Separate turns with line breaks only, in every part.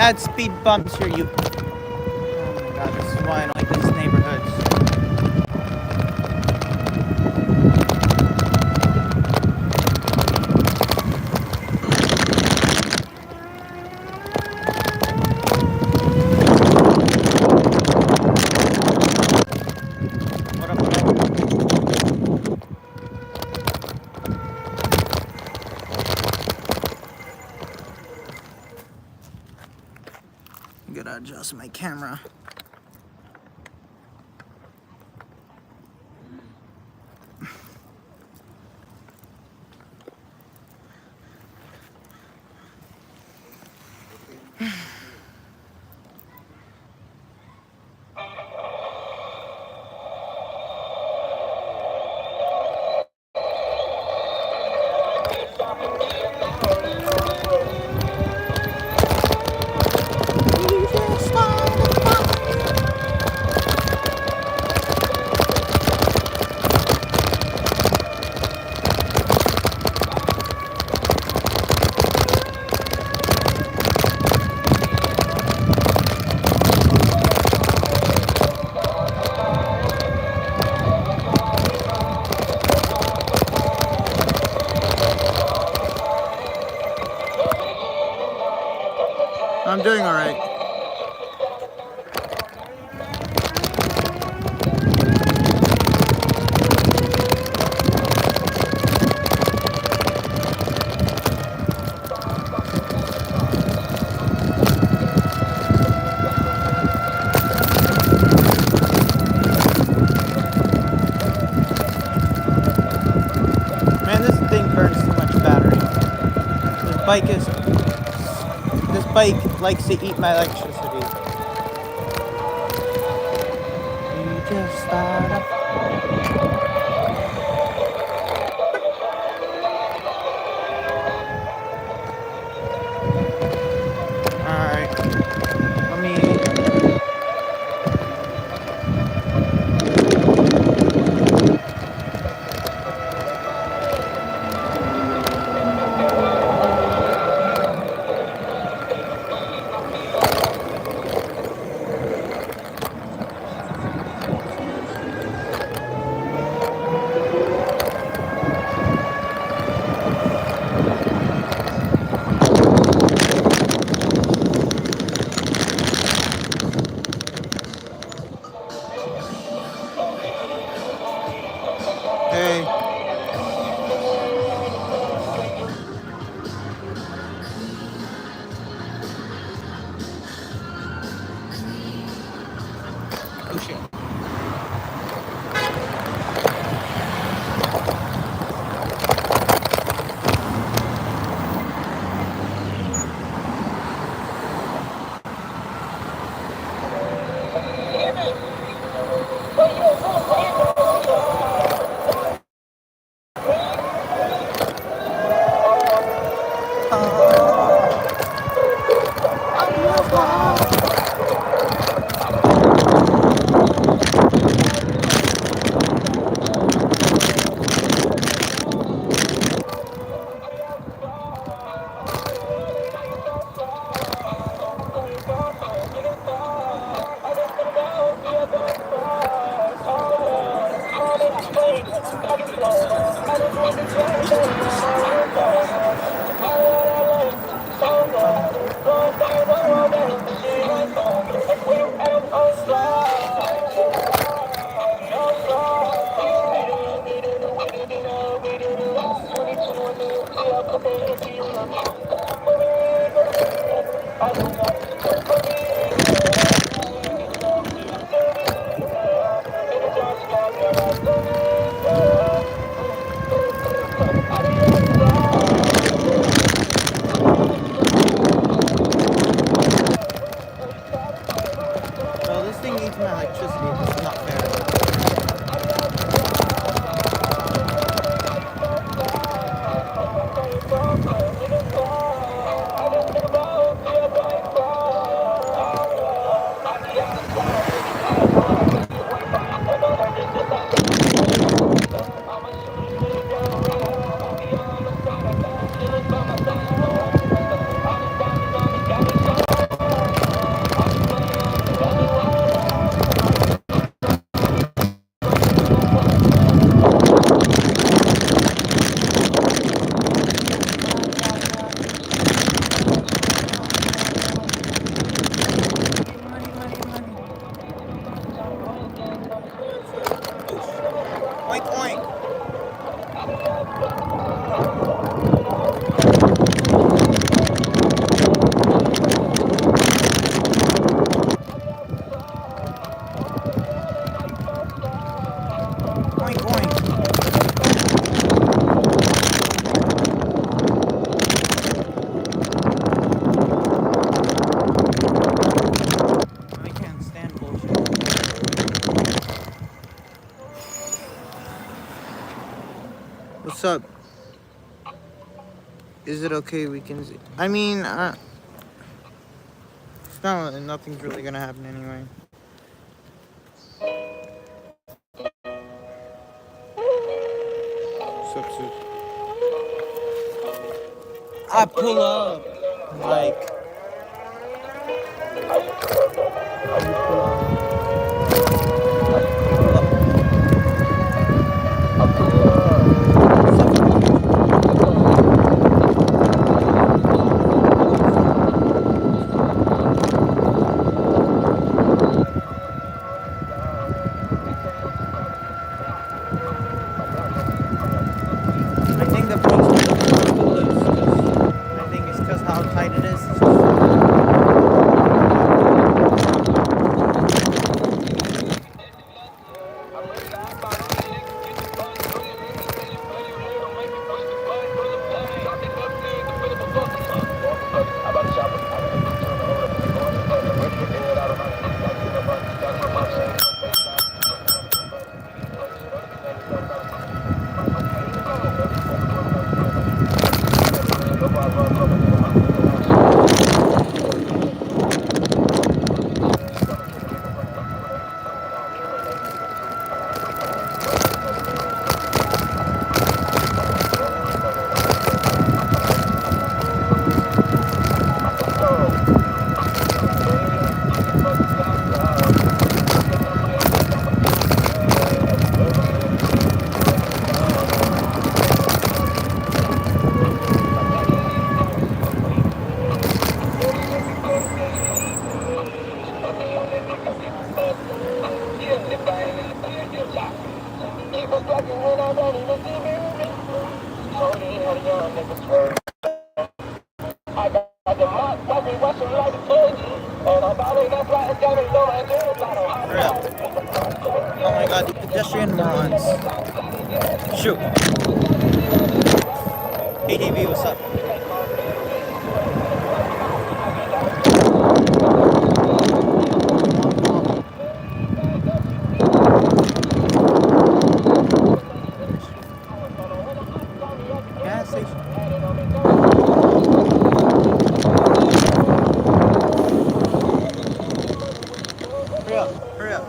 add speed bumps here, you... Oh my god, this is why I don't like these neighborhoods. What up, what up? I'm gonna adjust my camera. I'm doing all right. Man, this thing burns too much battery. This bike likes to eat my electricity. You just start up. Alright. Let me... Hey. Oh shit. Well, this thing eats my electricity. This is not fair. what's up? Is it okay we can... I mean, no, nothing's really gonna happen anyway. What's up, sis? I pull up, like... I think the police will loose, I think it's because how tight it is. It's oh my god, the pedestrian morons. Shoot. Hey DB, what's up? Gas station. Hurry up, hurry up.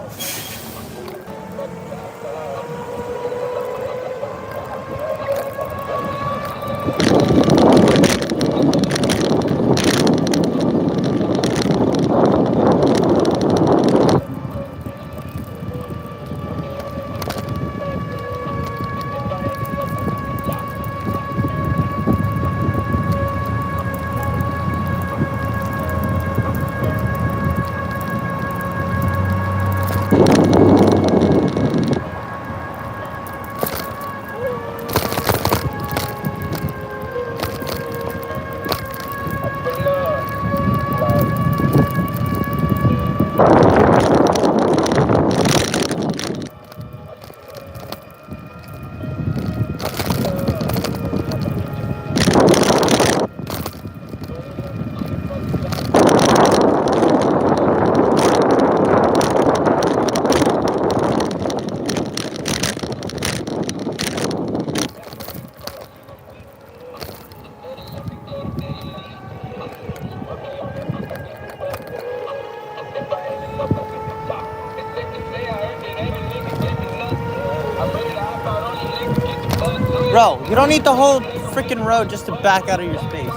Bro, you don't need the whole freaking road just to back out of your space.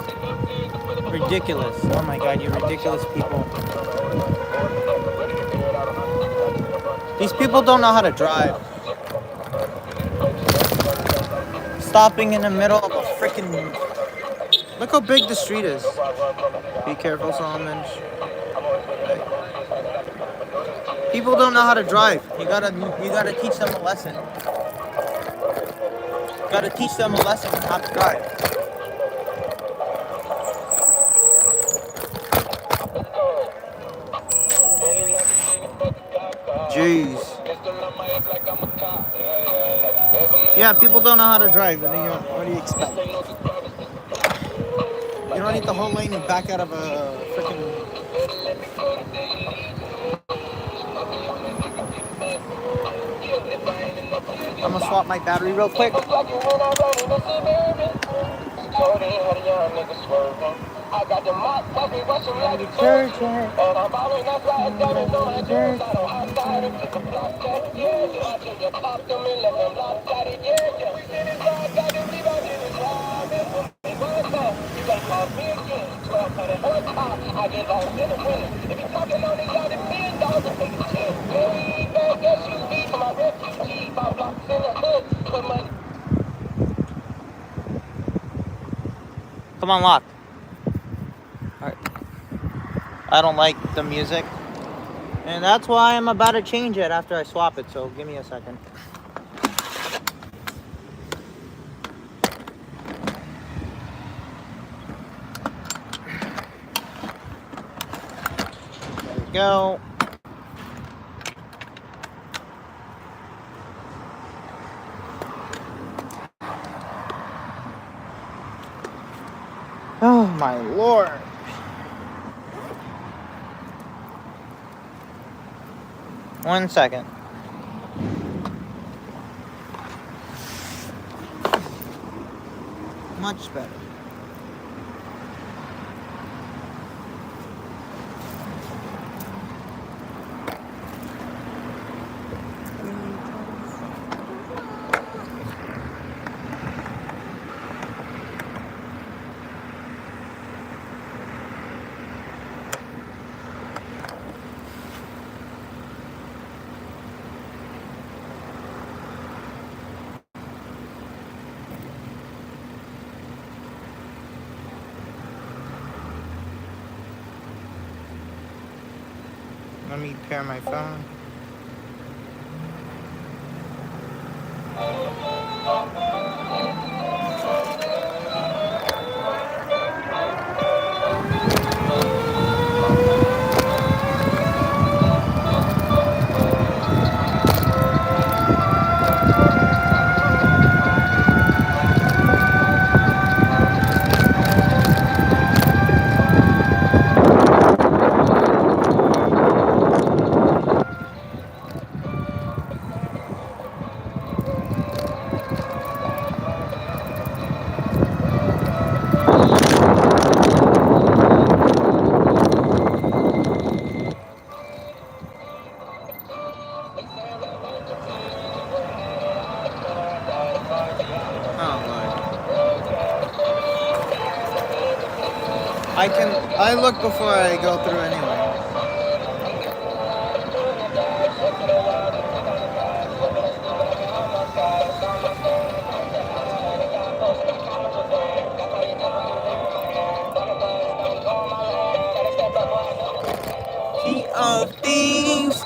Ridiculous. Oh my god, you ridiculous people. These people don't know how to drive. Stopping in the middle of a freaking... Look how big the street is. Be careful, Solomon. People don't know how to drive. You gotta teach them a lesson. You gotta teach them a lesson on how to drive. Jeez. Yeah, people don't know how to drive. What do you expect? You don't need the whole lane and back out of a freaking... I'm a swap my battery real quick. I got the mop, puppy, rushing like a detergent. And I'm ballin' up like that, and on the dirt side, on hot side, and took a block at it, yeah. I took a pop them and let them block at it, yeah. We did it right, got them leave out in the drive, and for me, one time, you got call me again. 1200 horsepower, I get lost in the winter. If you talking on it, got it $10, I take a 10. Way back SUV for my refugee, 5 blocks in the hood, put money. Come on, lock. Alright. I don't like the music. And that's why I'm about to change it after I swap it, so give me a second. There we go. Oh my lord. One second. Much better. Let me pair my phone. I look before I go through anyway. Key of Thieves.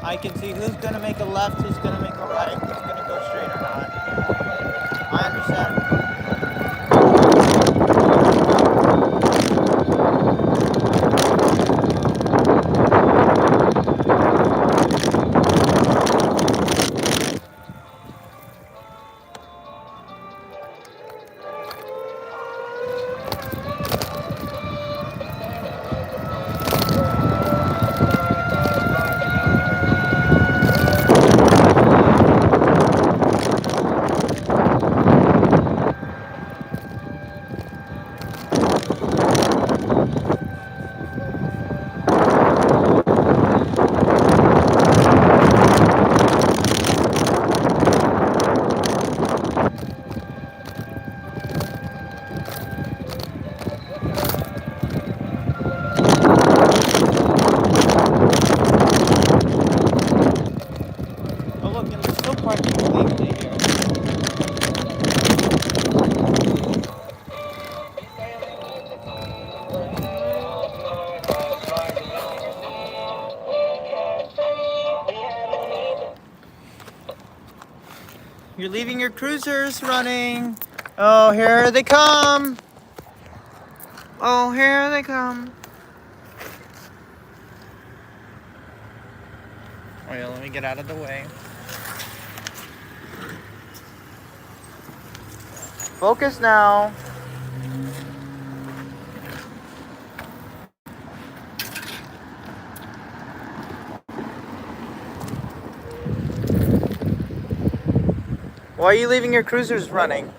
I can see who's going to make a left, who's going to make a right, who's going to go straight or not. I understand. You're leaving your cruisers running. Oh, here they come. Oh, here they come. Oh yeah, let me get out of the way. Focus now. Why are you leaving your cruisers running?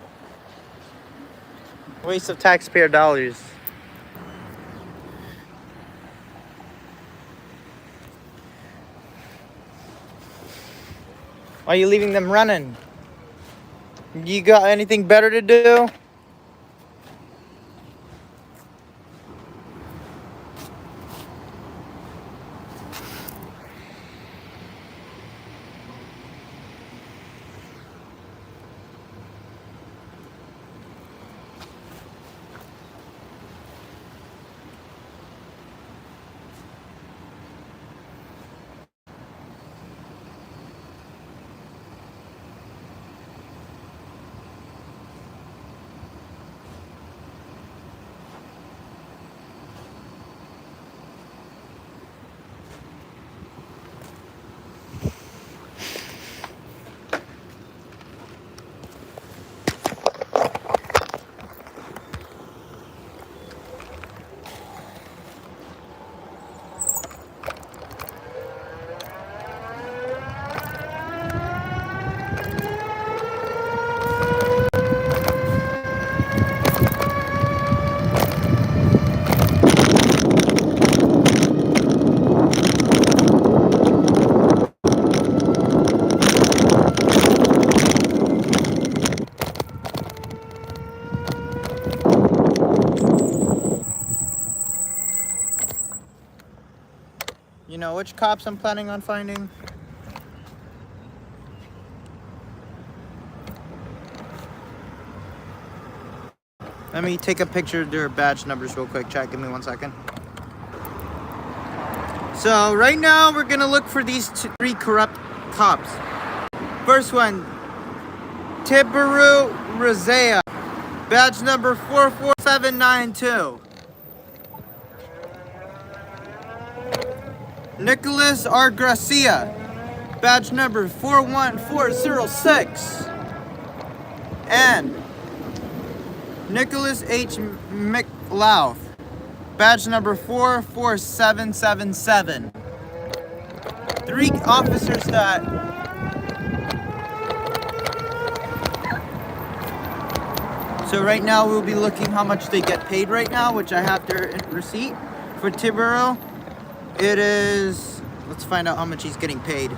Waste of taxpayer dollars. Why are you leaving them running? You got anything better to do? You know which cops I'm planning on finding? Let me take a picture of their badge numbers real quick, chat. Give me 1 second. So right now we're gonna look for these three corrupt cops. First one, Tibaru Rizea, badge number 44792. Nicholas R. Gracia, badge number 41406. And Nicholas H. McLeod, badge number 44777. Three officers that so right now we'll be looking how much they get paid right now, which I have their receipt for Tibero. It is, let's find out how much he's getting paid.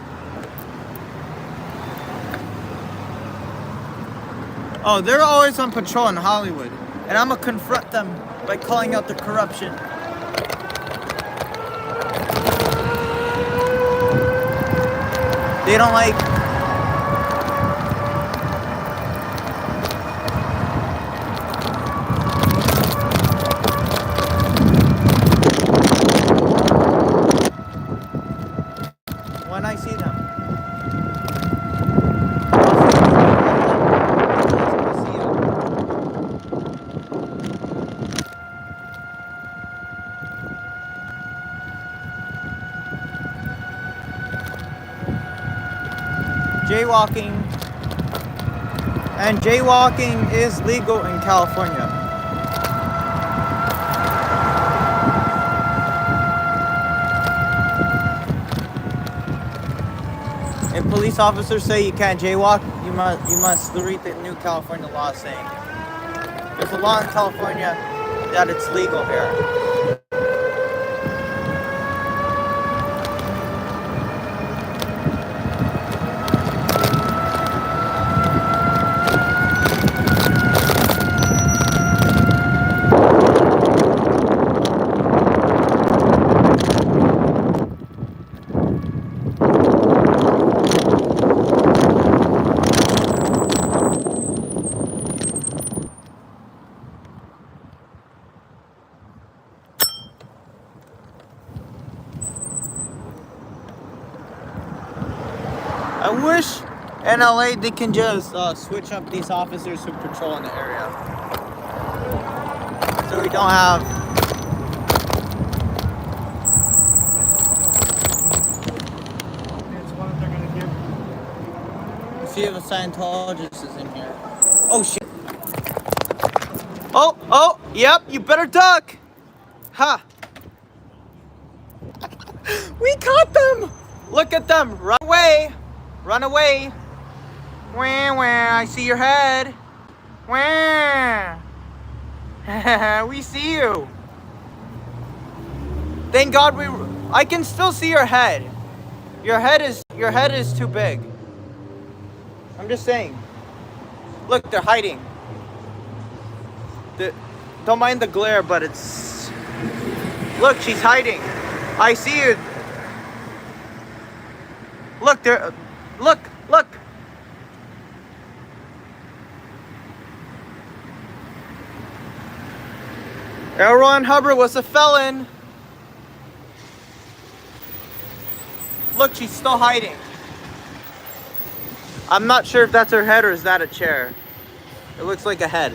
Oh, they're always on patrol in Hollywood, and I'm gonna confront them by calling out the corruption. They don't like when I see them. Jaywalking, and jaywalking is legal in California. If police officers say you can't jaywalk, you must read the new California law saying there's a law in California that it's legal here. I wish
In LA, they can just switch up these officers who patrol in the area. So we don't have... See if a Scientologist is in here. Oh, shit. Oh, yep, you better duck. Ha. We caught them. Look at them. Run away. Run away. Wah, wah, I see your head. Wah. We see you. Thank God I can still see your head. Your head is too big. I'm just saying. Look, they're hiding. Don't mind the glare, but it's... Look, she's hiding. I see you. Look, there. Look. L. Ron Hubbard was a felon. Look, she's still hiding. I'm not sure if that's her head or is that a chair. It looks like a head.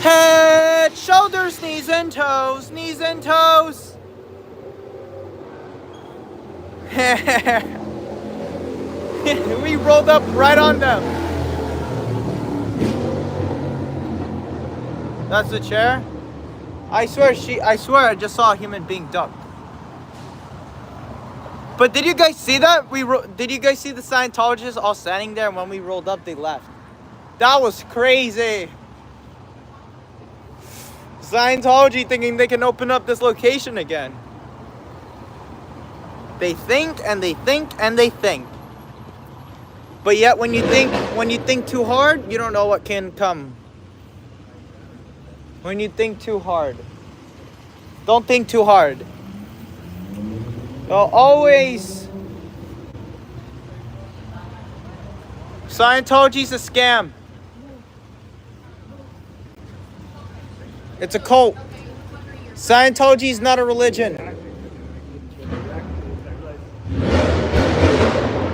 Head, shoulders, knees and toes, knees and toes. We rolled up right on them. That's the chair? I swear I just saw a human being duck. But did you guys see that? Did you guys see the Scientologists all standing there, and when we rolled up, they left? That was crazy. Scientology thinking they can open up this location again. They think and they think and they think. But yet when you think too hard, you don't know what can come. When you think too hard. Don't think too hard. Always. Scientology's a scam. It's a cult. Scientology is not a religion.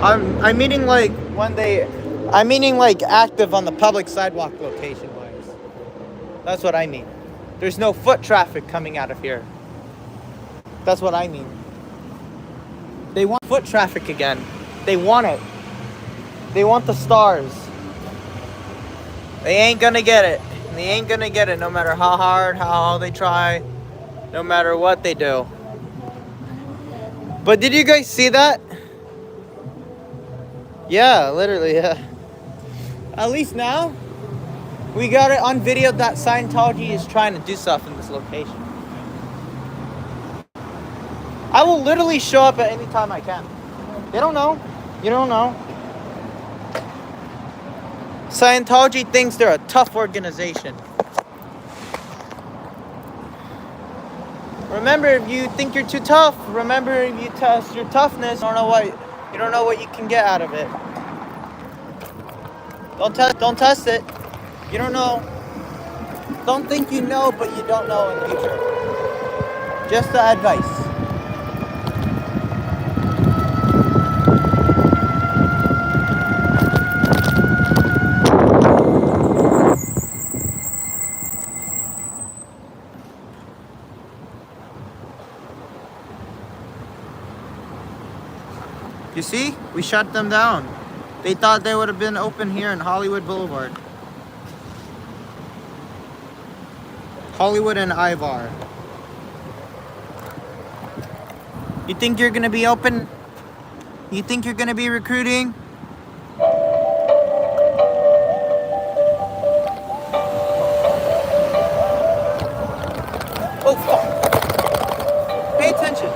I'm meaning like I'm meaning like active on the public sidewalk location wise. That's what I mean. There's no foot traffic coming out of here. That's what I mean. They want foot traffic again. They want it. They want the stars. They ain't gonna get it. They ain't gonna get it no matter how hard, how they try, no matter what they do. But did you guys see that? Yeah, literally, yeah. At least now, we got it on video that Scientology is trying to do stuff in this location. I will literally show up at any time I can. They don't know. You don't know. Scientology thinks they're a tough organization. Remember, if you think you're too tough, remember if you test your toughness, you don't know what you can get out of it. Don't test it. You don't know. Don't think you know, but you don't know in the future. Just the advice. You see? We shut them down. They thought they would have been open here in Hollywood Boulevard. Hollywood and Ivar. You think you're gonna be open? You think you're gonna be recruiting? Oh fuck! Pay attention.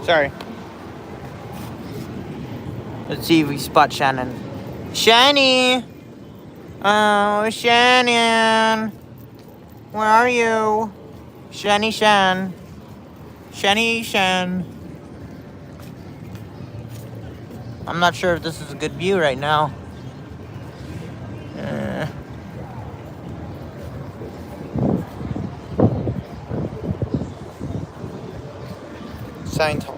Sorry. Let's see if we spot Shannon. Shani! Oh, Shannon! Where are you? Shani Shan. Shani Shan. I'm not sure if this is a good view right now. Scientology.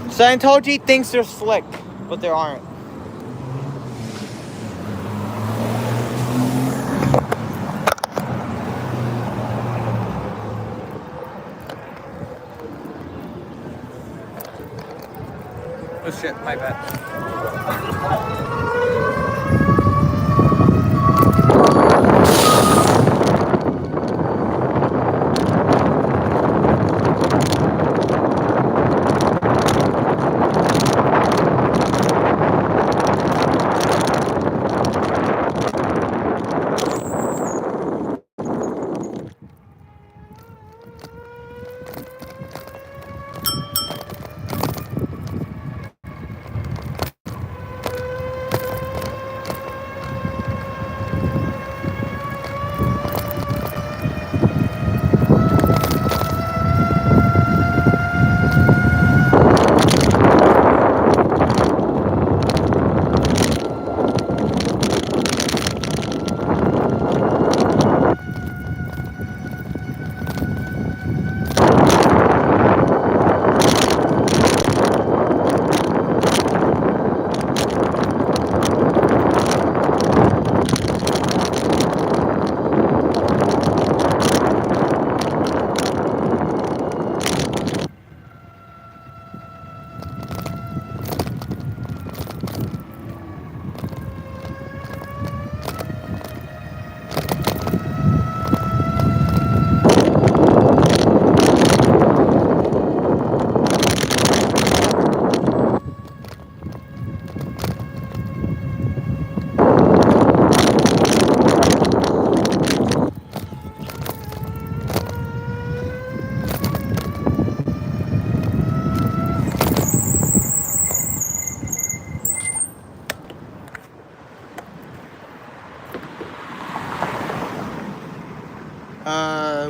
Scientology thinks they're slick, but they aren't. Oh shit, my bad.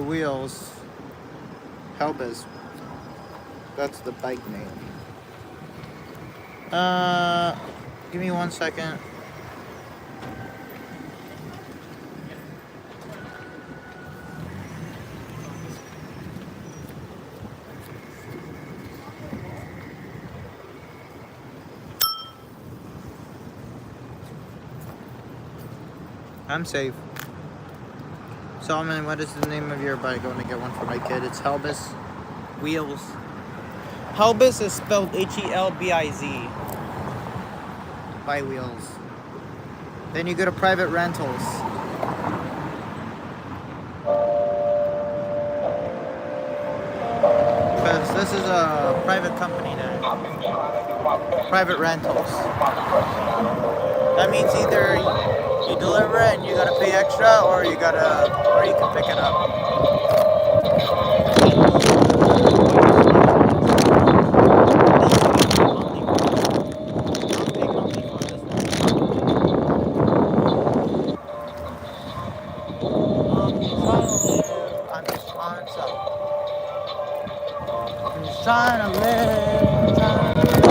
Wheels. Helbus. That's the bike name. Give me 1 second. I'm safe. Solomon, what is the name of your bike? I want to get one for my kid. It's Helbus Wheels. Helbus is spelled Helbiz. By Wheels. Then you go to private rentals. Because this is a private company now. Private rentals. That means either you deliver it and you gotta pay extra, or you can pick it up. Trying to live, trying to live.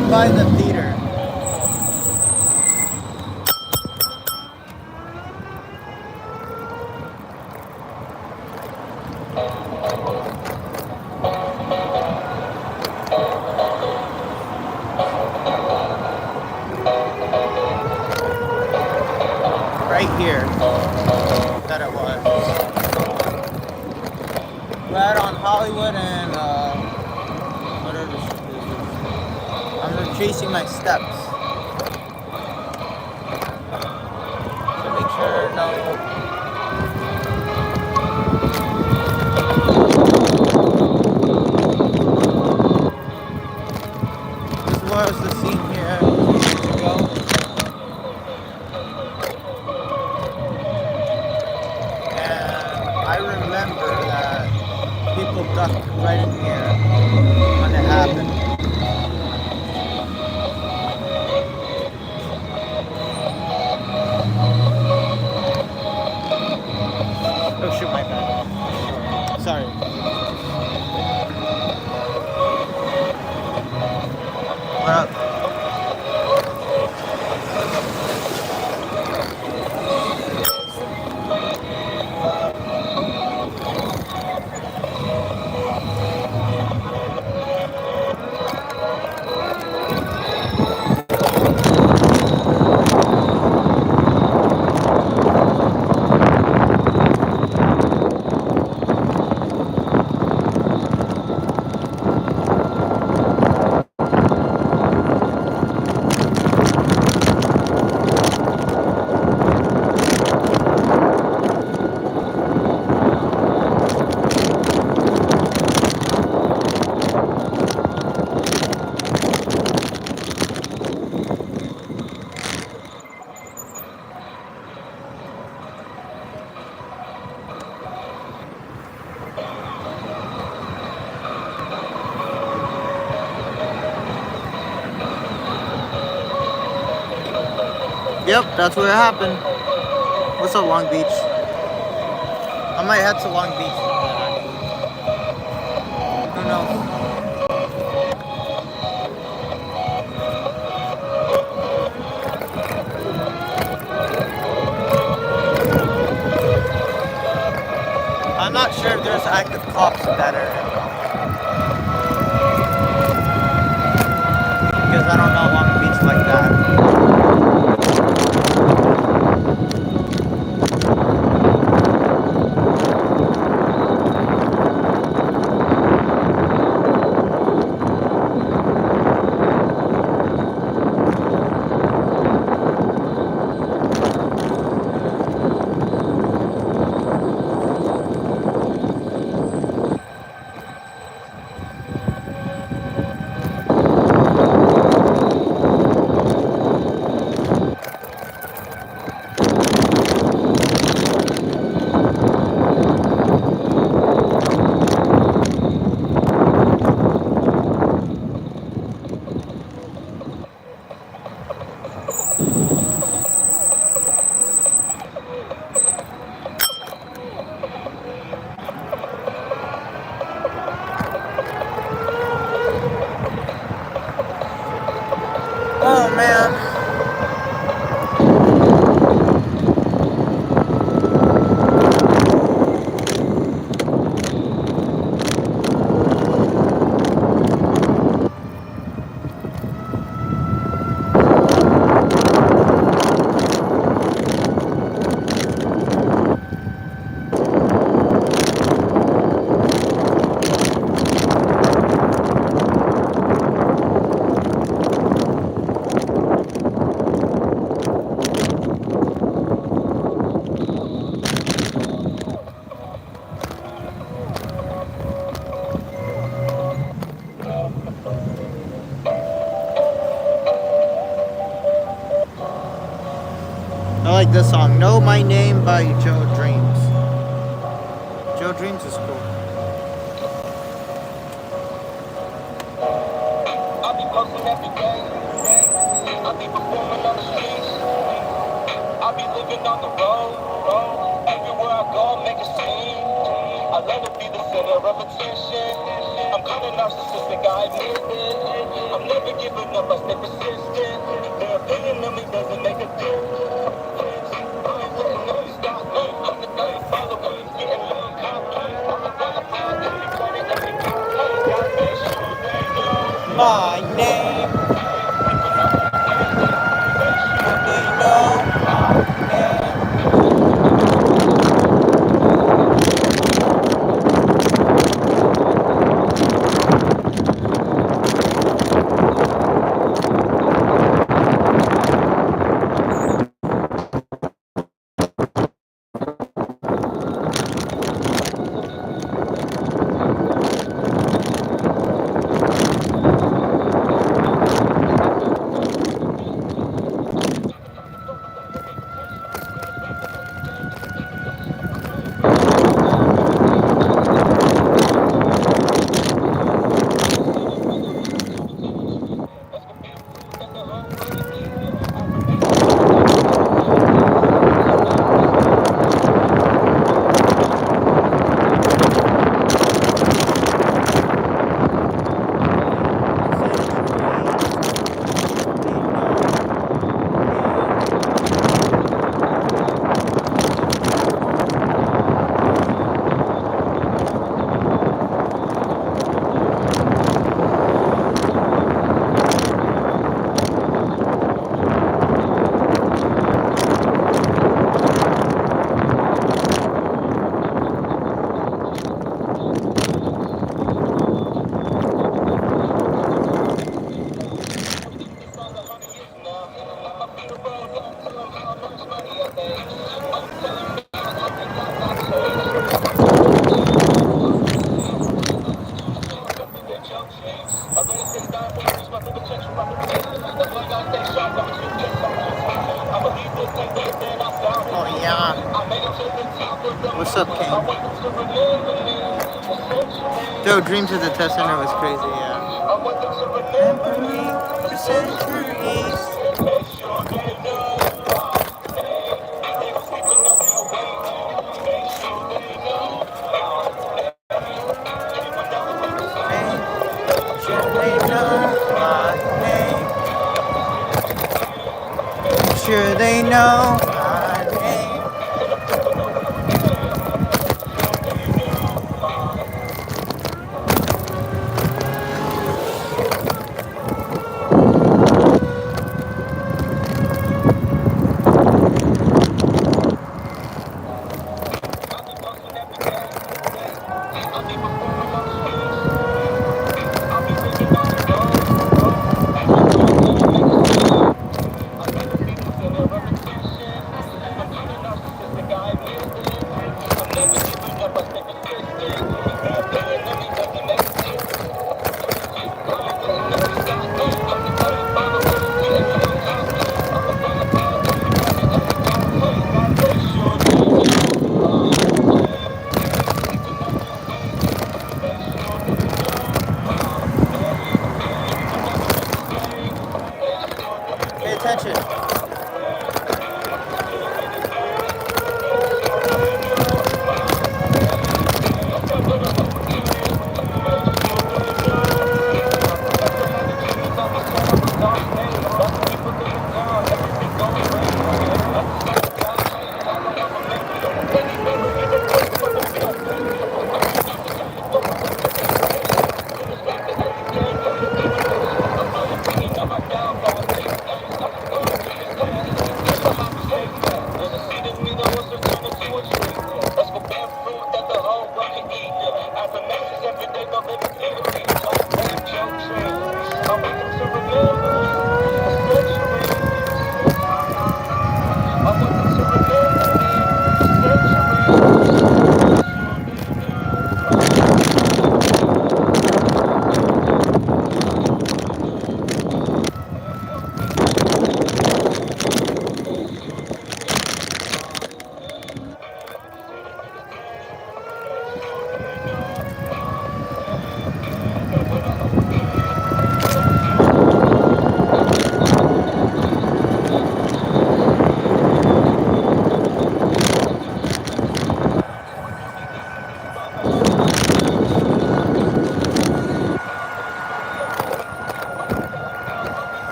right by the theater. Right here. That it was. Right on Hollywood and whatever street this is. I'm retracing my steps. To make sure no. This was the scene here 2 years ago. I remember that people ducked right in here when it happened. Oh shoot, my bad. Sorry. What up? Yep, that's where it happened. What's up, Long Beach? I might head to Long Beach. Who knows? I'm not sure if there's active cops in that area. Because I don't know Long Beach like that. Oh man. I like this song, Know My Name by Joe Dreams. Joe Dreams is cool.
I be posting every day. I be performing on the streets. I be living on the road. Everywhere I go, make a scene. I love to be the center of attention. I'm coming narcissistic, I admit it. I'm never giving up, I stay persistent. Their opinion of me doesn't make a difference. I ain't letting them stop me. I'm the guy following, getting love complex. I'm a wild child, every planet, every complete. God make sure they know
My name. Sure they know my name. Oh yeah. What's up, King? Dude, Dream to the Test Center was crazy, yeah. Memory for centuries. Sure they know my name. Sure they know my name.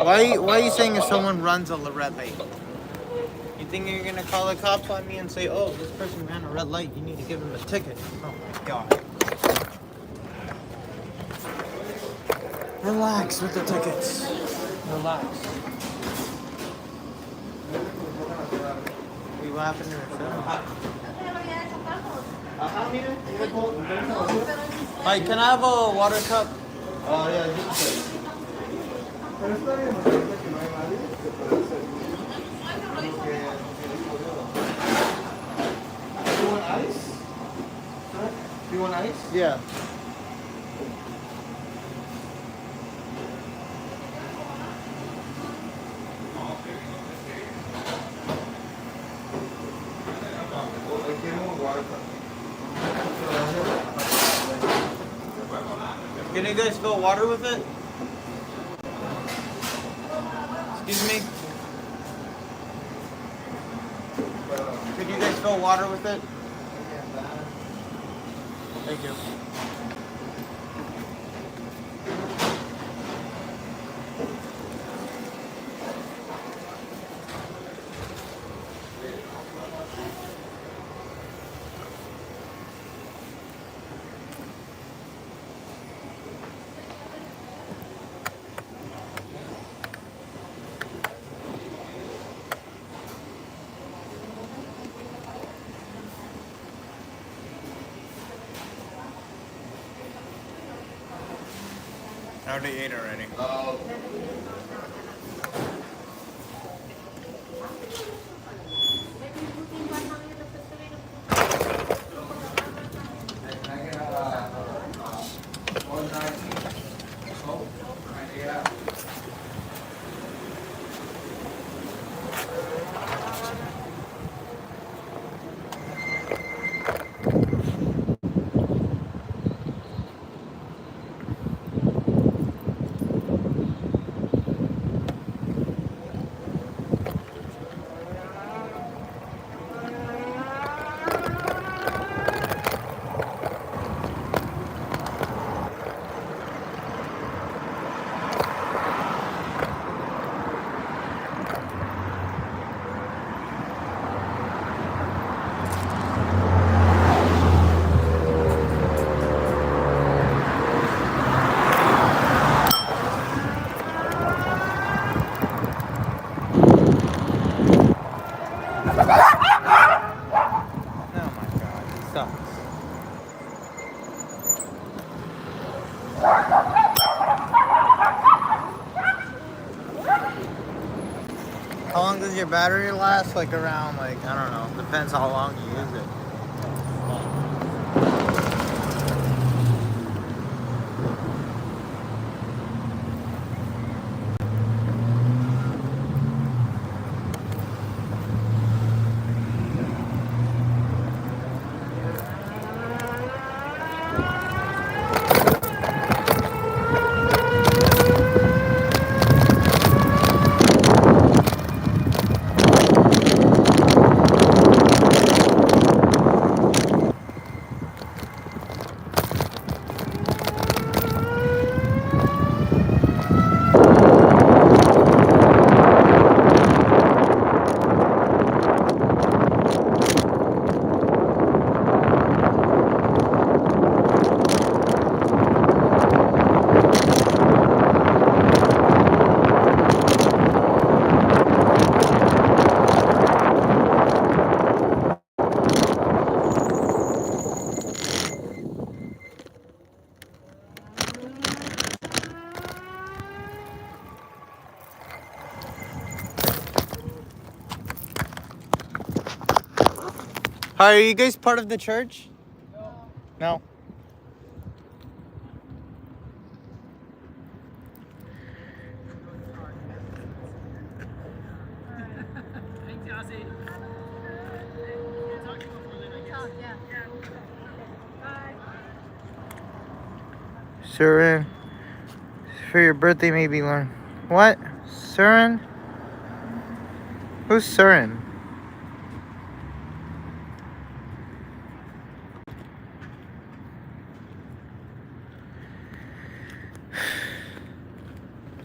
Why are you saying if someone runs a red light? You think you're gonna call the cops on me and say, oh, this person ran a red light, you need to give him a ticket? Oh my god. Relax with the tickets. Relax. Wait, what happened to her film? Hi, can I have a water cup? Oh, yeah, just Do you want ice? Do you want ice? Yeah. Can you guys fill water with it? Excuse me? Could you guys fill water with it? Thank you. I already ate already. How long does your battery last? Like around, like, I don't know. Depends how long you use it. Hi, are you guys part of the church? No. Surin, for your birthday, maybe learn. What? Surin? Who's Surin?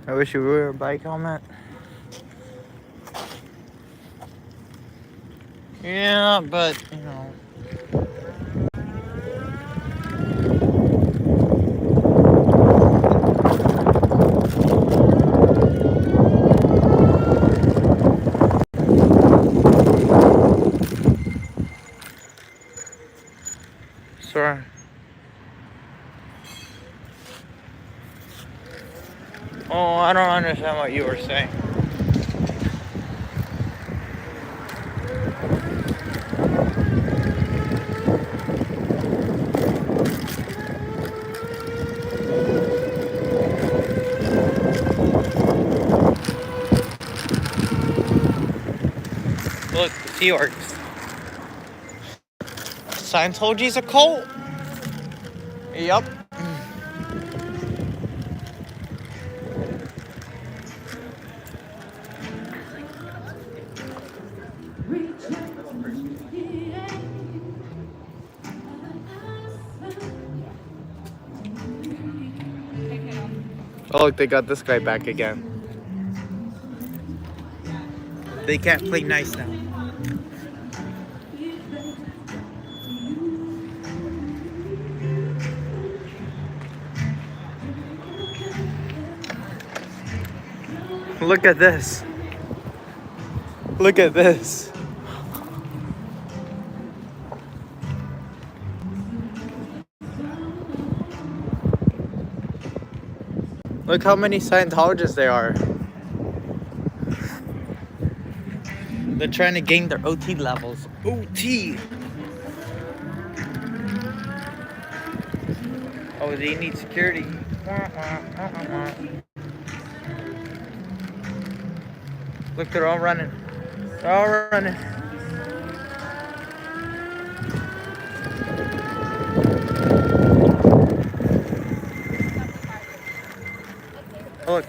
I wish you were a bike helmet. Yeah, but, you know. Sorry. Oh, I don't understand what you were saying. Look, the Seahawks. Scientology's a cult. Yup. Oh, look, they got this guy back again. They can't play nice now. Look at this. Look at this. Look how many Scientologists there are. They're trying to gain their OT levels. OT! Oh, they need security. Look, they're all running. They're all running. Oh, look.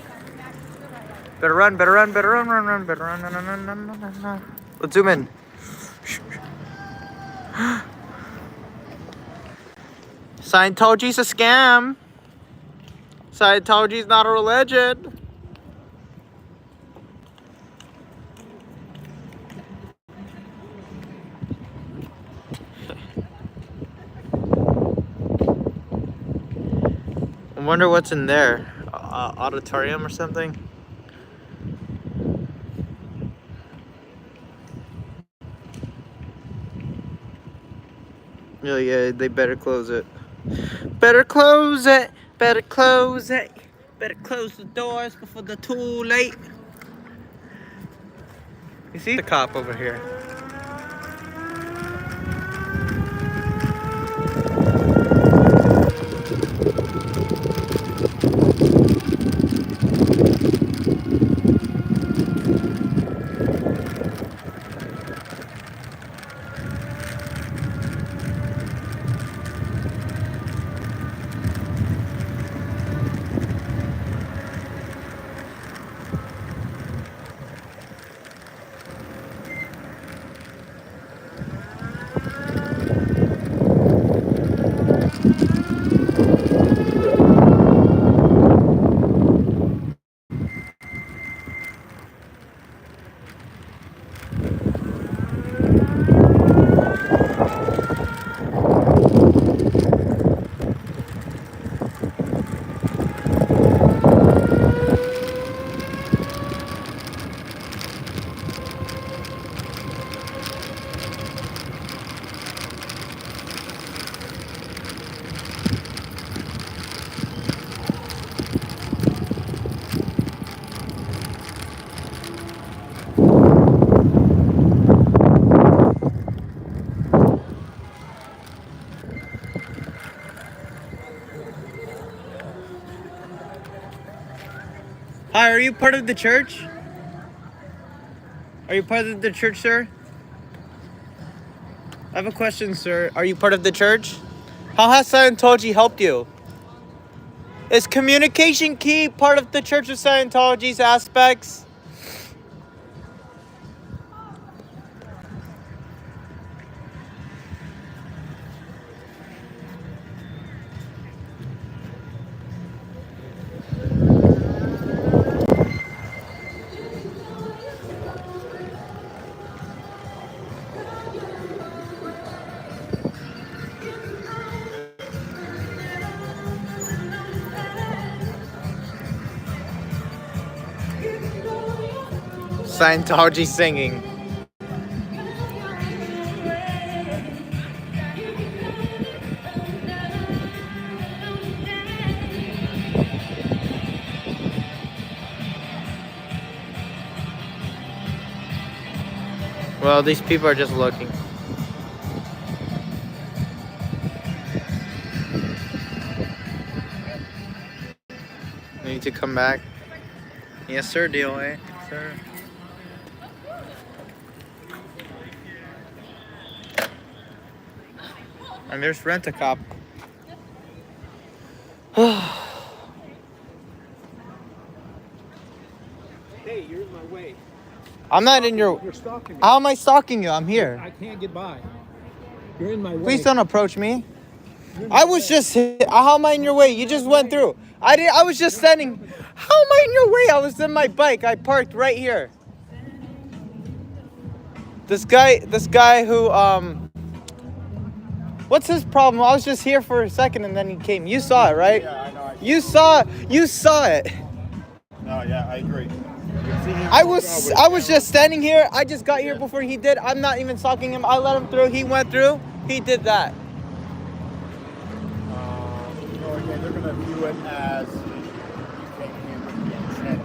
Better run, better run, better run, run, better run, run. Let's zoom in. Scientology's a scam. Scientology's not a religion. I wonder what's in there. Auditorium or something? Yeah, they better close it. Better close it. Better close it. Better close the doors before they're too late. You see the cop over here. Hi, are you part of the church? Are you part of the church, sir? I have a question, sir. Are you part of the church? How has Scientology helped you? Is communication key part of the Church of Scientology's aspects? Scientology singing. Well, these people are just looking. Need to come back. Yes, sir, DOA. Sir. And there's Rent-A-Cop.
Hey, you're in my way.
I'm not in your...
You're stalking me.
How am I stalking you? I'm here.
I can't get by. You're in my way.
Please don't approach me.
You're in my
I was
way.
just... How am I in your way? You just went through. I was just standing... How am I in your way? I was in my bike. I parked right here. This guy who, what's his problem? I was just here for a second and then he came. You saw it, right?
Yeah, I know.
You saw it.
No, yeah, I agree.
I was just standing here. I just got here before he did. I'm not even stalking him. I let him through. He went through. He did that.
Again, they're going to view it as you came in with the intent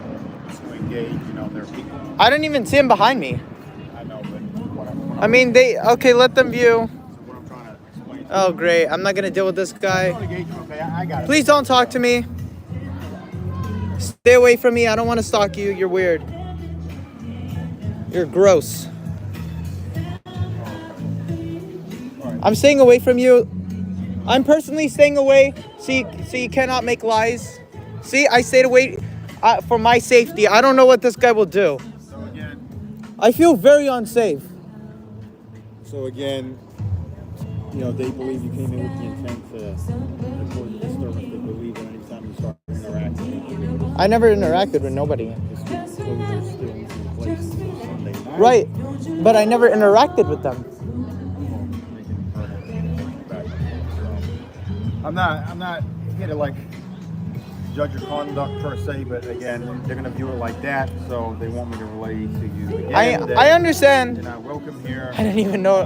to engage, their people.
I didn't even see him behind me.
I know, but what
I mean, okay, let them view.
what I'm trying to explain.
Oh, great. I'm not going to deal with this guy.
Okay, I got it.
Please don't talk to me. Stay away from me. I don't want to stalk you. You're weird. You're gross. I'm staying away from you. I'm personally staying away. See, you cannot make lies. See, I stayed away for my safety. I don't know what this guy will do.
So again,
I feel very unsafe.
they believe you came in with the intent to report the disturbance. They believe that anytime you start interacting,
I never interacted with nobody.
the street closure is still in place until Sunday night.
Right, but I never interacted with them.
I'm not here to judge your conduct per se, but again, they're gonna view it like that, so they want me to relay to you again.
I understand.
You're not welcome here.
I didn't even know.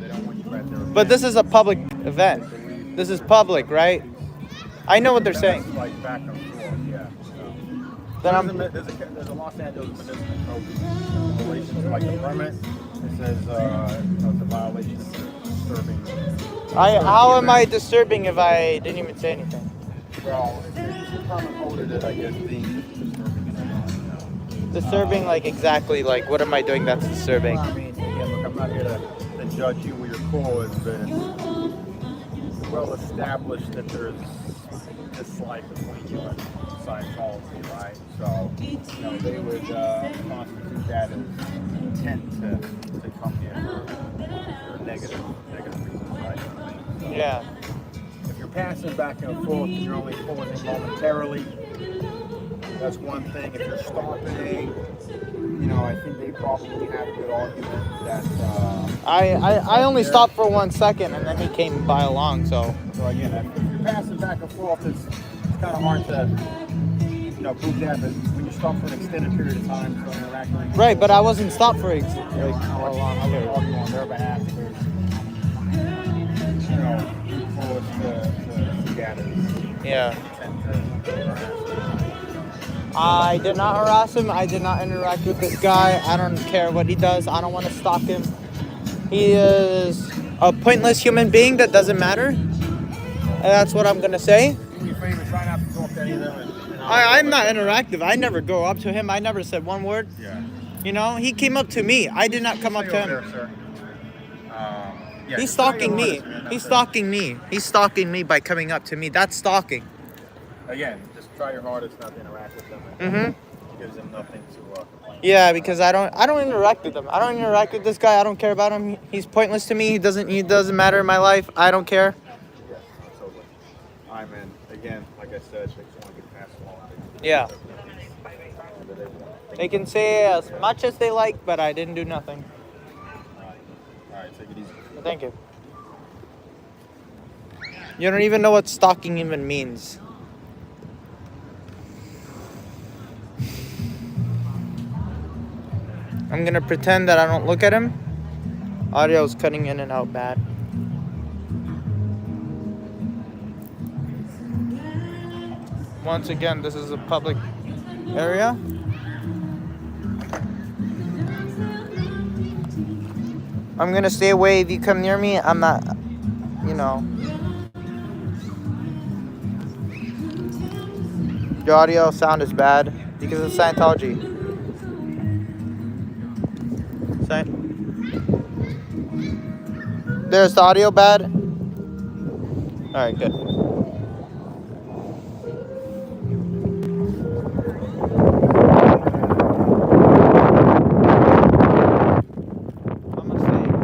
They don't want you at their
But this is a public event. This is public, right? I know what they're saying.
That's like back and forth, yeah.
Then
There's a Los Angeles municipal code in relation to the permit. It says it's a violation of disturbing.
how am I disturbing if I didn't even say anything?
Well, it's the permit coded it, I guess, being disturbing.
Disturbing, exactly, what am I doing that's disturbing?
I mean, again, look, I'm not here to judge you where your call is, but it's well established that there's dislike between you and Scientology, right? So, they would constitute that as intent to come here for negative reasons, right? So,
Yeah.
if you're passing back and forth and you're only pulling momentarily, that's one thing. If you're stopping, I think they probably have a good argument that.
I only stopped for 1 second and then he came by along, so.
So again, if you're passing back and forth, it's kind of hard to, prove that. But when you stop for an extended period of time, so interacting.
Right, but I wasn't stopped for a long
I would
period.
argue on their behalf because, you force to see that as
Yeah.
intent to harass.
I did not harass him. I did not interact with this guy. I don't care what he does. I don't want to stalk him. He is a pointless human being that doesn't matter. And that's what I'm going to say.
Do me a favor, try not to talk to any of them.
I'm not interactive. I never go up to him. I never said one word.
Yeah.
He came up to me. I did not come up to him.
There, sir. Yeah,
He's
just try
stalking
your
me.
hardest, man.
He's
That's
stalking me. He's stalking me by coming up to me. That's stalking.
it. Again, just try your hardest not to interact with them.
Mm-hmm.
Gives them nothing to complain.
Yeah, because I don't interact with him. I don't interact with this guy. I don't care about him. He's pointless to me. He doesn't matter in my life. I don't care.
Yeah, totally. I'm in. Again, like I said, they just want to get passed along.
Yeah. They can say as much as they like, but I didn't do nothing.
All right, take it easy.
Thank you. You don't even know what stalking even means. I'm gonna pretend that I don't look at him. Audio's cutting in and out bad. Once again, this is a public area. I'm gonna stay away. If you come near me, I'm not, you know. Your audio sound is bad because of Scientology. There's the audio bad? Alright, good. I'm gonna stay right.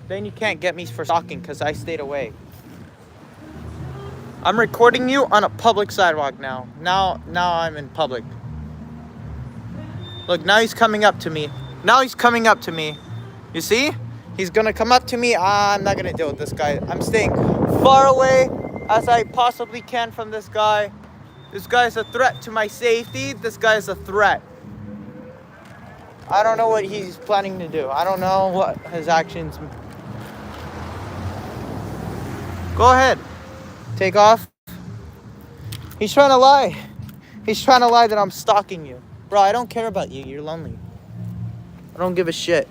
Then you can't get me for stalking because I stayed away. I'm recording you on a public sidewalk now. Now I'm in public. Look, now he's coming up to me. You see? He's gonna come up to me. I'm not gonna deal with this guy. I'm staying far away as I possibly can from this guy. This guy is a threat to my safety. This guy is a threat. I don't know what he's planning to do. I don't know what his actions. Go ahead. Take off. He's trying to lie. He's trying to lie that I'm stalking you. Bro, I don't care about you. You're lonely. I don't give a shit.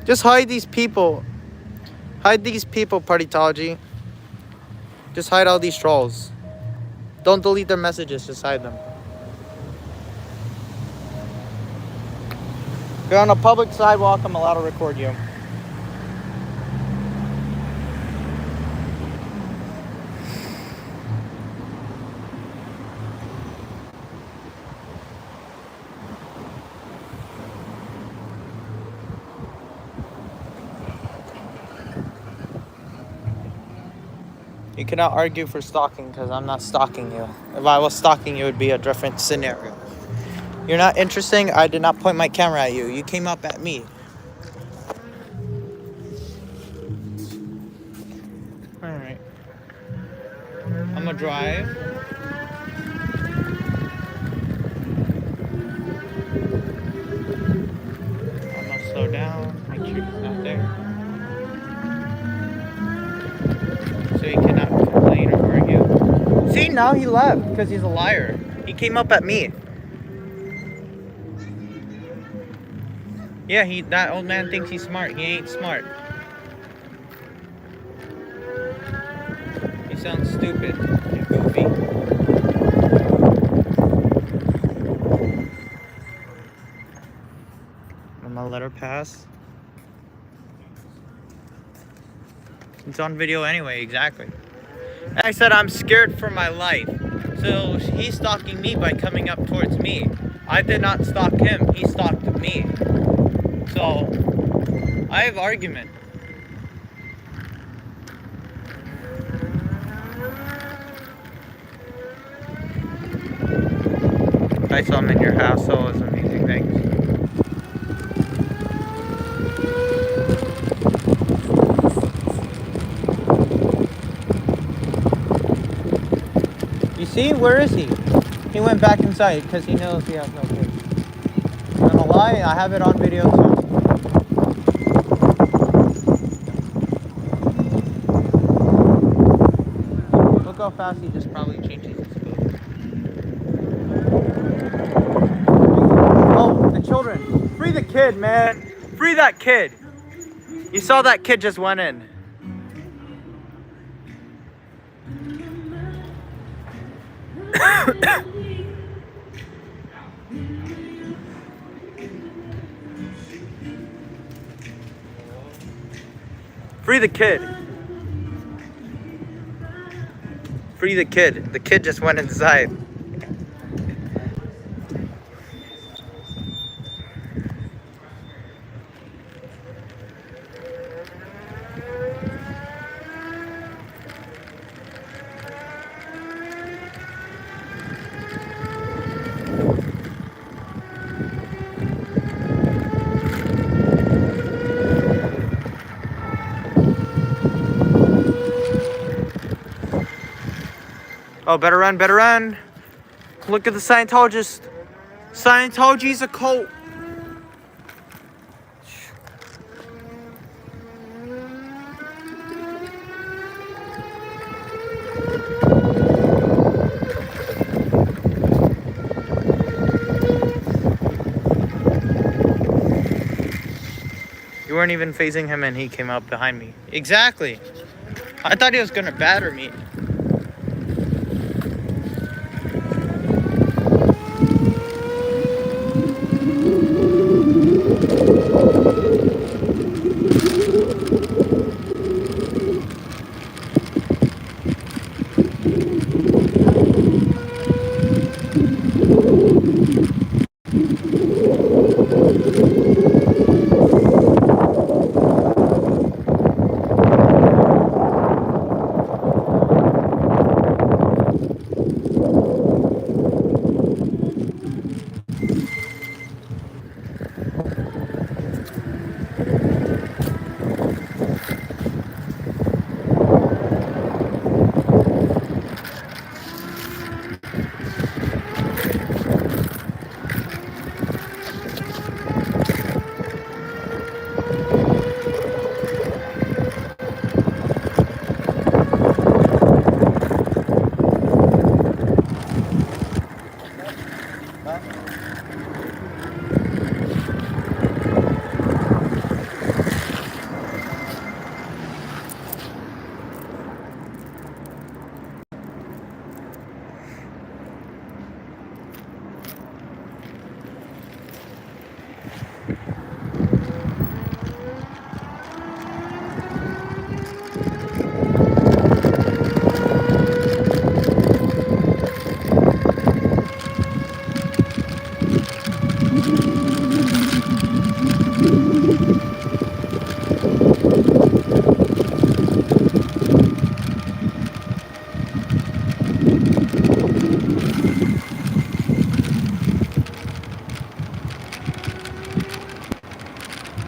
Just hide these people. Hide these people, Partitology. Just hide all these trolls. Don't delete their messages, just hide them. If you're on a public sidewalk, I'm allowed to record you. You cannot argue for stalking because I'm not stalking you. If I was stalking you, it would be a different scenario. You're not interesting. I did not point my camera at you. You came up at me. Alright. I'm gonna drive. I'm gonna slow down. Make sure he's not there. So he cannot complain or argue. See, now he left because he's a liar. He came up at me. Yeah, that old man thinks he's smart. He ain't smart. He sounds stupid and goofy. I'm gonna let her pass. It's on video anyway, exactly. And I said I'm scared for my life. So he's stalking me by coming up towards me. I did not stalk him. He stalked me. So I have argument. I saw him in your house, so it was amazing things. You see, where is he? He went back inside because he knows he has no kids. I'm gonna lie, I have it on video too. Look how fast he just probably changes his food. Oh, the children. Free the kid, man. Free that kid. You saw that kid just went in. Free the kid. Free the kid. The kid just went inside. Oh, better run, better run. Look at the Scientologist. Scientology's a cult. You weren't even facing him and he came up behind me. Exactly. I thought he was gonna batter me.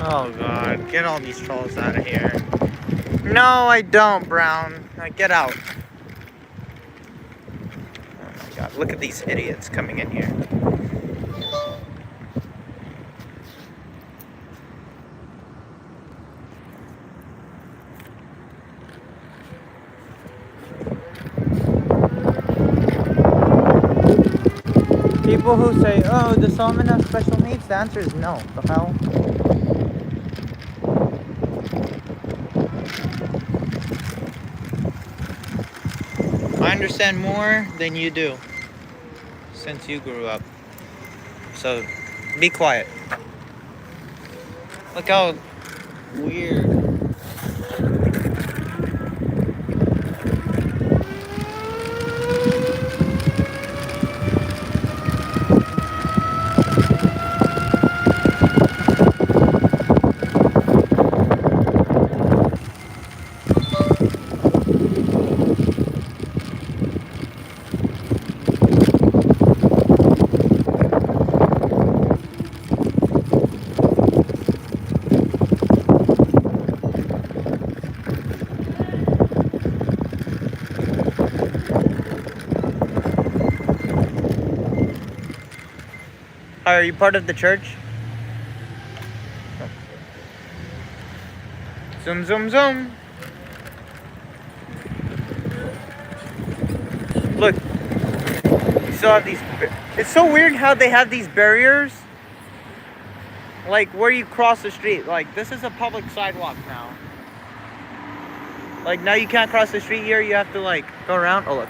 Oh god, get all these trolls out of here. No, I don't, Brown. Get out. Oh my god, look at these idiots coming in here. People who say, oh, does someone have special needs? The answer is no. The hell? I understand more than you do since you grew up. So be quiet. Look how weird. Hi, are you part of the church? Zoom, zoom, zoom. Look, you still have these. It's so weird how they have these barriers. Like where you cross the street. Like this is a public sidewalk now. Like now you can't cross the street here. You have to like go around. Oh look.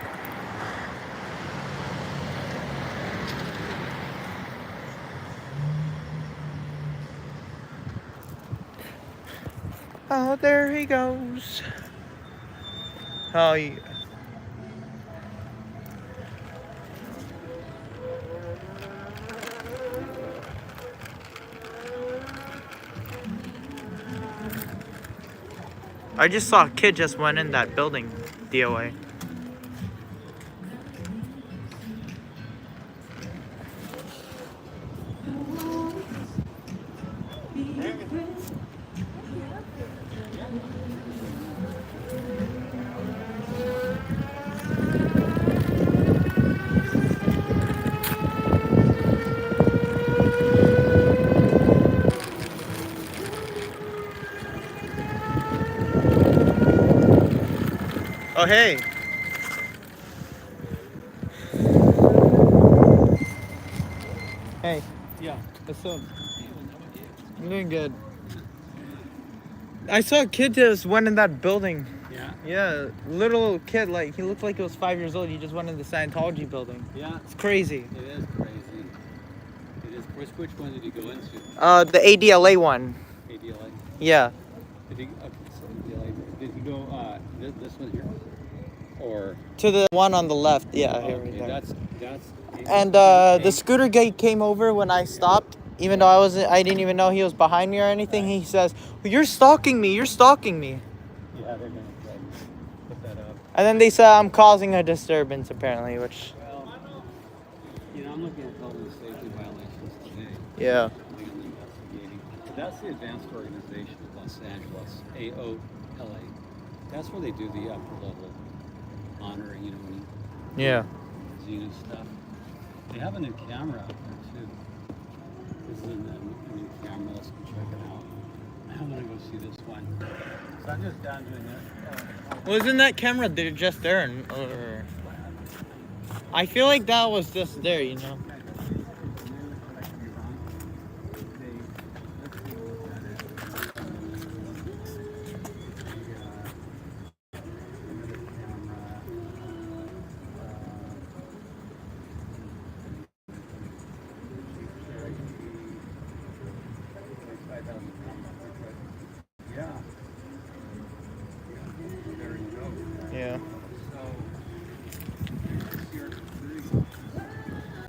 Oh, there he goes. Oh, yeah. I just saw a kid just went in that building, DOA. Oh, hey. Hey.
Yeah.
What's up? I'm doing good. I saw a kid just went in that building.
Yeah.
Yeah, little kid, like, he looked like he was 5 years old. He just went in the Scientology building.
Yeah.
It's crazy.
It is crazy. It is. Which one did he go into?
The ADLA one.
ADLA.
Yeah.
Did he? Okay, so ADLA. Did he go? This one here, or?
To the one on the left. Yeah,
Oh,
here, right
okay,
there.
that's.
And the scooter guy came over when I stopped, even though I didn't even know he was behind me or anything. He says, well, "You're stalking me. You're stalking me."
Yeah, they're gonna put that up.
And then they said I'm causing a disturbance, apparently, which.
Well, I'm looking at health and safety violations today.
Yeah.
Legally investigating. That's the Advanced Organization of Los Angeles, AOLA. That's where they do the upper level honoring, when you
Yeah.
Xena stuff. They have a new camera out there too. This is a new camera. Let's go check it out. I'm gonna go see this one. So I'm just down doing this.
Wasn't that camera just there? Or I feel like that was just there, Yeah.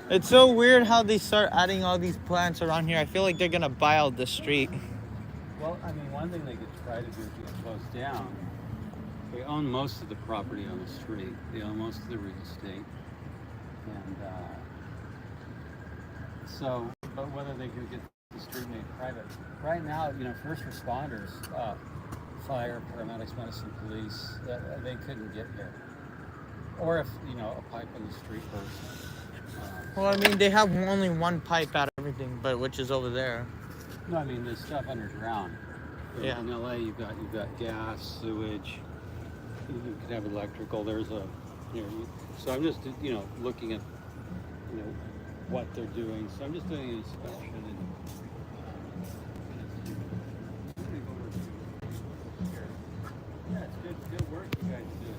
It's so weird how they start adding all these plants around here. I feel like they're gonna buy out the street.
Well, one thing they could try to do if it goes down, they own most of the property on the street. They own most of the real estate. And so, but whether they could get the street made private. Right now, first responders, fire, paramedics, medicine, police, they couldn't get here. Or if, a pipe in the street burst.
Well, they have only one pipe out of everything, but which is over there.
No, there's stuff underground.
Yeah.
In LA, you've got gas, sewage. You could have electrical. There's a, so I'm just, looking at, what they're doing. So I'm just doing an inspection and. Yeah, it's good work you guys do.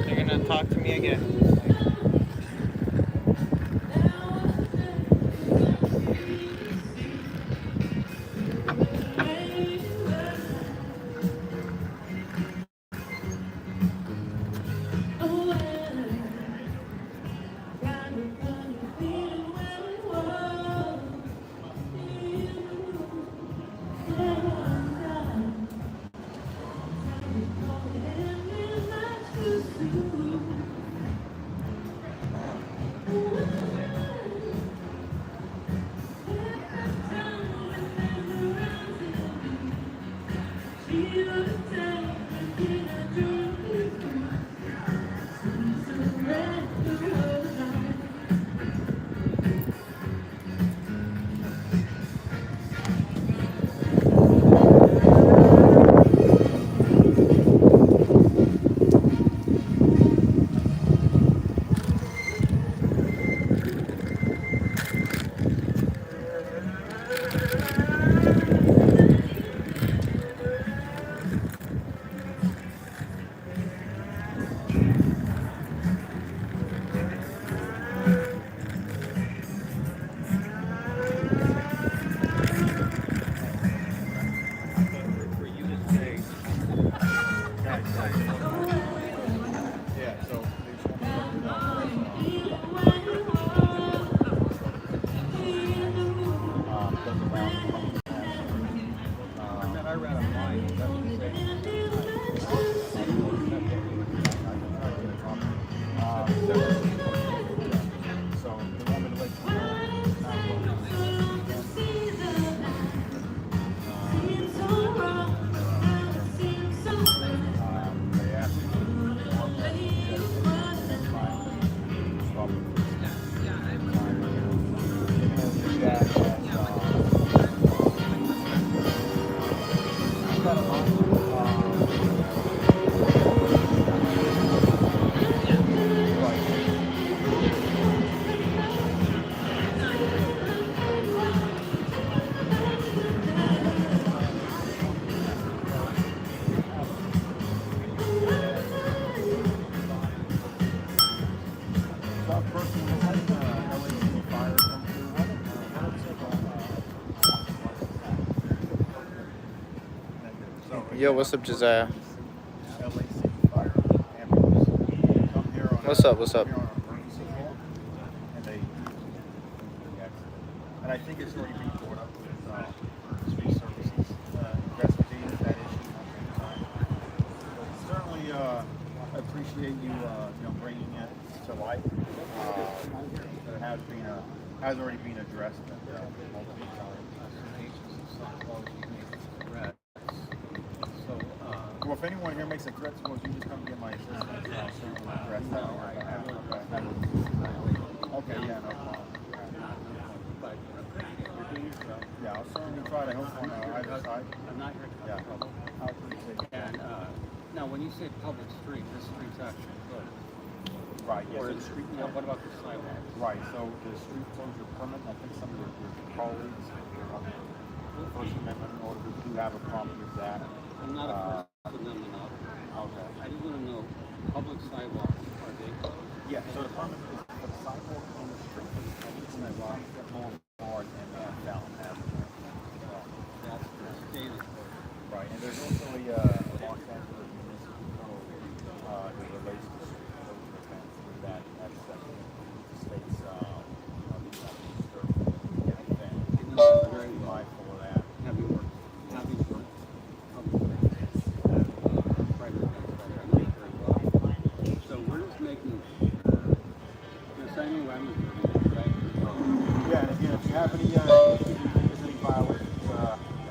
They're gonna talk to me again. Yo, what's up, Josiah?
LA City Fire ambulance. They come here on
What's up, what's up?
Come here on an emergency call, and they the accident. And I think it's already being brought up with street services investigating that issue one thing at a time. But certainly, I appreciate you bringing it to light. It has already been addressed multiple times. Well, if anyone here makes a threat towards you, just come get my assistance. I'll certainly address that on your behalf. Okay, yeah, no problem. Yeah, I'll certainly try to help on either side.
I'm not here to cause trouble.
I appreciate it.
And now, when you say public street, this street's actually closed.
Right, yes.
Or
So the street,
what about the sidewalk?
right, so the street closure permit, I think some of your colleagues on the First Amendment orders do have a problem with that.
I'm not a First Amendment auditor.
Okay.
I just want to know, public sidewalks, are they closed?
Yeah, so the permit is for the sidewalk on the street, and it's in the Boulevard and Fallon Avenue.
That's the state is closed.
Right, and there's also a Los Angeles municipal code that relates to street closure events with that section. The state's very mindful of that.
Having worked public events, private events, I know it very well. So we're just making, yes, I know I'm doing, right?
Yeah, and again, if you have any issues with any violations,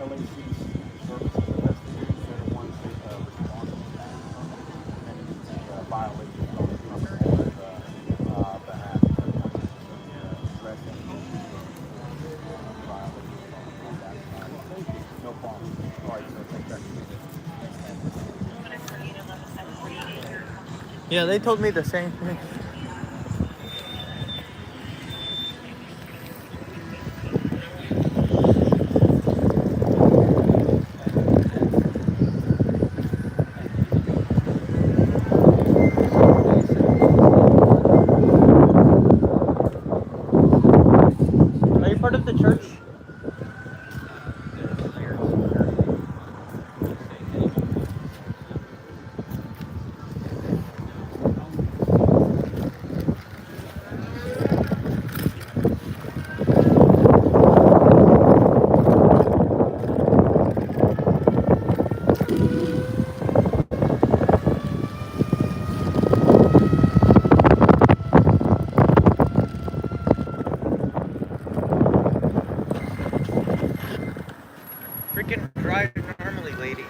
LAC's services investigators are the ones that respond to that. And any violations on the board's behalf, they're the ones that address any issues or violations on that side. No problem. All right, so take that.
Yeah, they told me the same thing. Are you part of the church? Freaking drive normally, lady.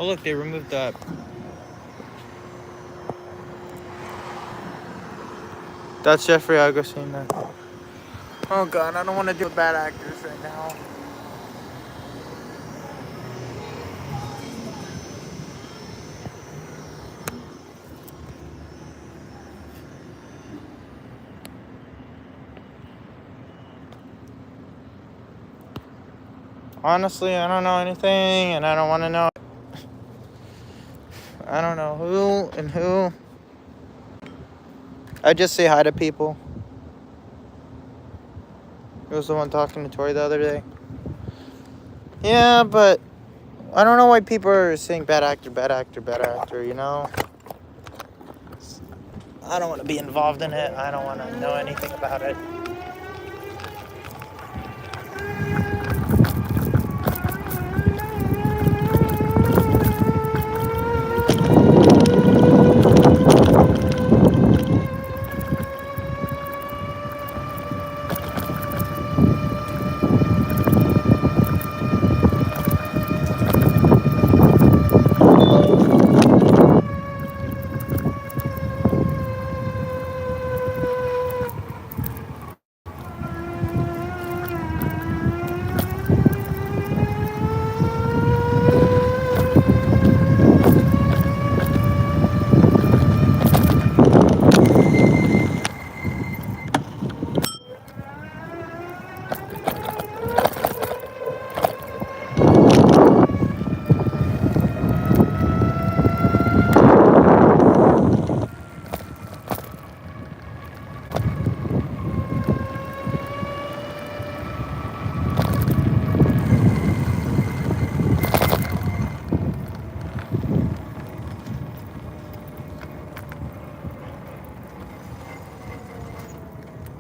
Oh look, they removed that. That's Jeffrey Augustine. Oh god, I don't want to deal with bad actors right now. Honestly, I don't know anything, and I don't want to know. I don't know who and who. I just say hi to people. It was the one talking to Tori the other day. Yeah, but I don't know why people are saying bad actor, bad actor, bad actor, you know? I don't want to be involved in it. I don't want to know anything about it.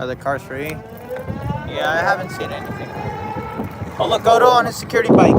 the car's free. Yeah, I haven't seen anything. Oh, look, Odo on his security bike.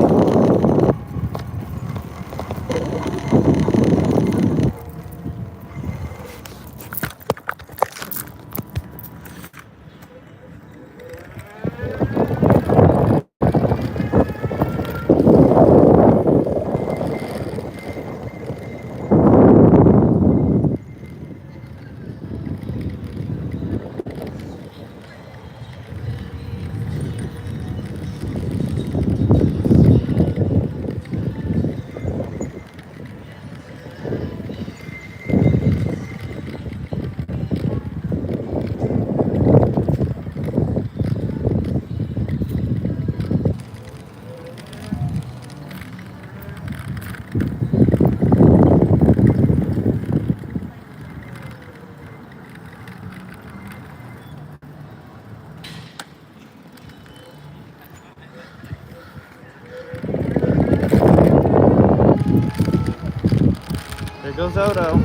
There goes Odo.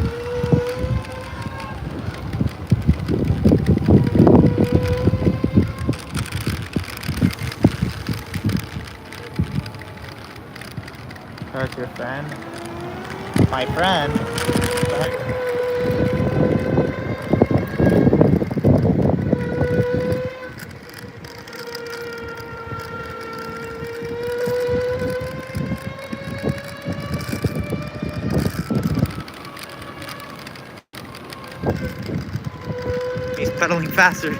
That's your friend. My friend. He's pedaling faster.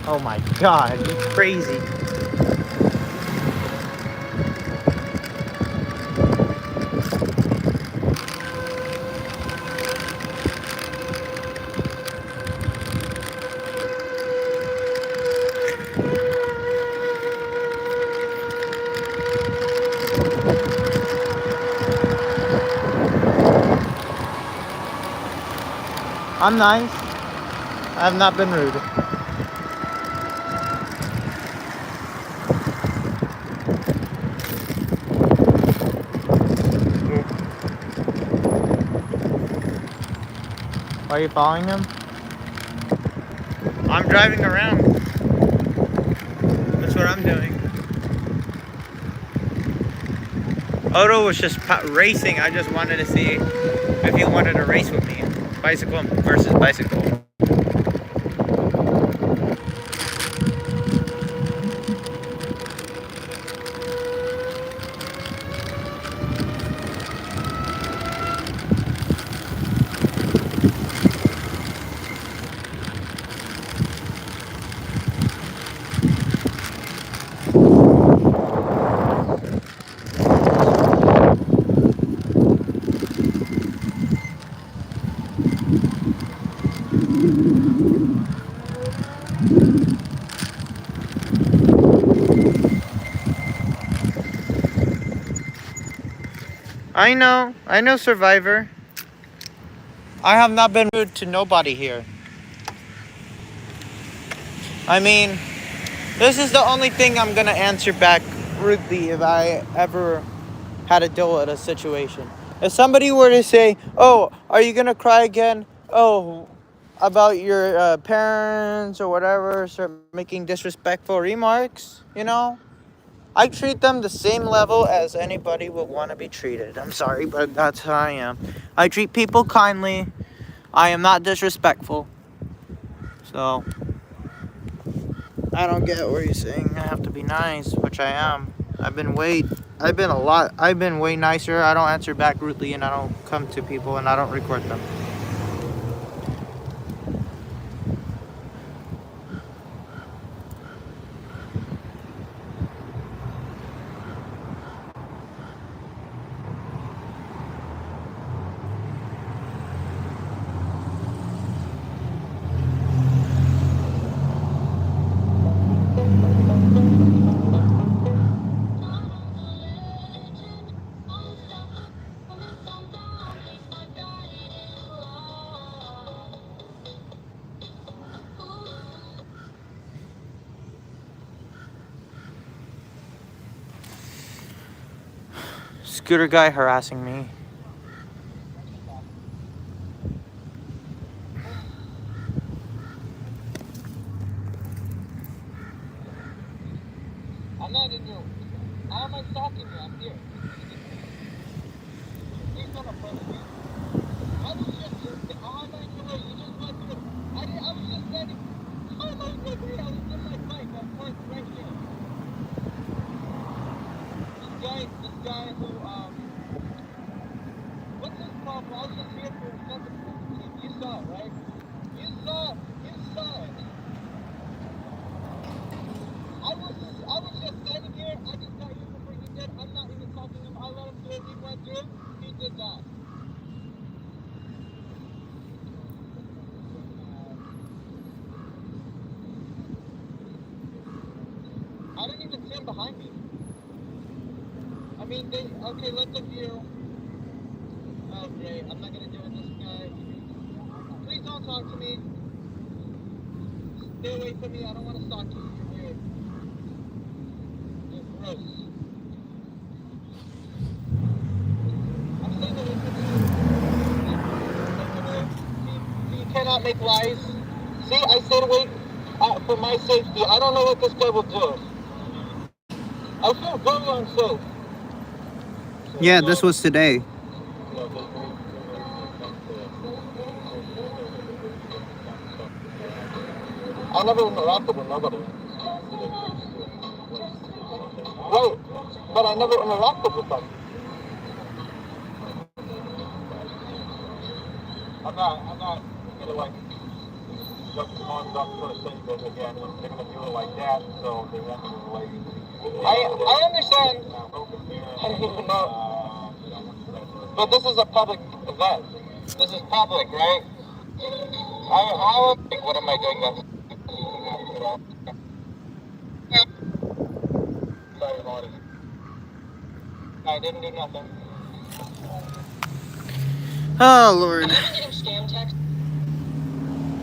Oh my god, he's crazy. I'm nice. I have not been rude. Why are you following him? I'm driving around. That's what I'm doing. Odo was just racing. I just wanted to see if he wanted to race with me. Bicycle versus bicycle. I know, Survivor. I have not been rude to nobody here. I mean, this is the only thing I'm gonna answer back rudely if I ever had to deal with a situation. If somebody were to say, oh, are you gonna cry again? Oh, about your parents or whatever, start making disrespectful remarks, you know? I treat them the same level as anybody would want to be treated. I'm sorry, but that's how I am. I treat people kindly. I am not disrespectful. So, I don't get what you're saying. I have to be nice, which I am. I've been way nicer. I don't answer back rudely, and I don't come to people, and I don't record them. Scooter guy harassing me.
I'm not in your... How am I stalking you? I'm here. Please don't approach me. I was just... How am I in your way? You just went through. I was just standing... How am I in your way? I was in my bike. I'm parked right here. This guy who, what's his problem? I was just here for a second. You saw it, right? You saw it. I was just standing here. I just got here before you did. I'm not even talking to him. I let him do it. He went through. He did that. I didn't even see him behind me. I mean, okay, let's view. Oh, great. I'm not going to do it. This guy. Please don't talk to me. Stay away from me. I don't want to stalk you. You're weird. You're gross. I'm staying away from you. You cannot make lies. See, I stayed away for my safety. I don't know what this guy will do. I feel very unsafe.
Yeah, this was today.
I never interacted with nobody. Right, but I never interacted with them. I'm not gonna like jump the arms up for a second again. They're gonna do it like that, so they won't relate. I understand. I don't even know. But this is a public event. This is public, right? What am I doing that? Sorry about it. I didn't do nothing.
Oh, Lord.
I'm getting scam text.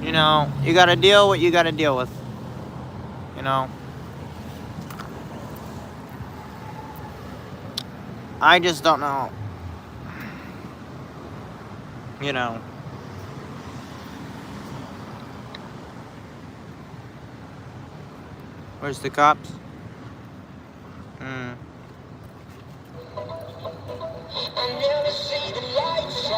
You know, you gotta deal what you gotta deal with. You know. I just don't know. You know. Where's the cops?
I never see the lights.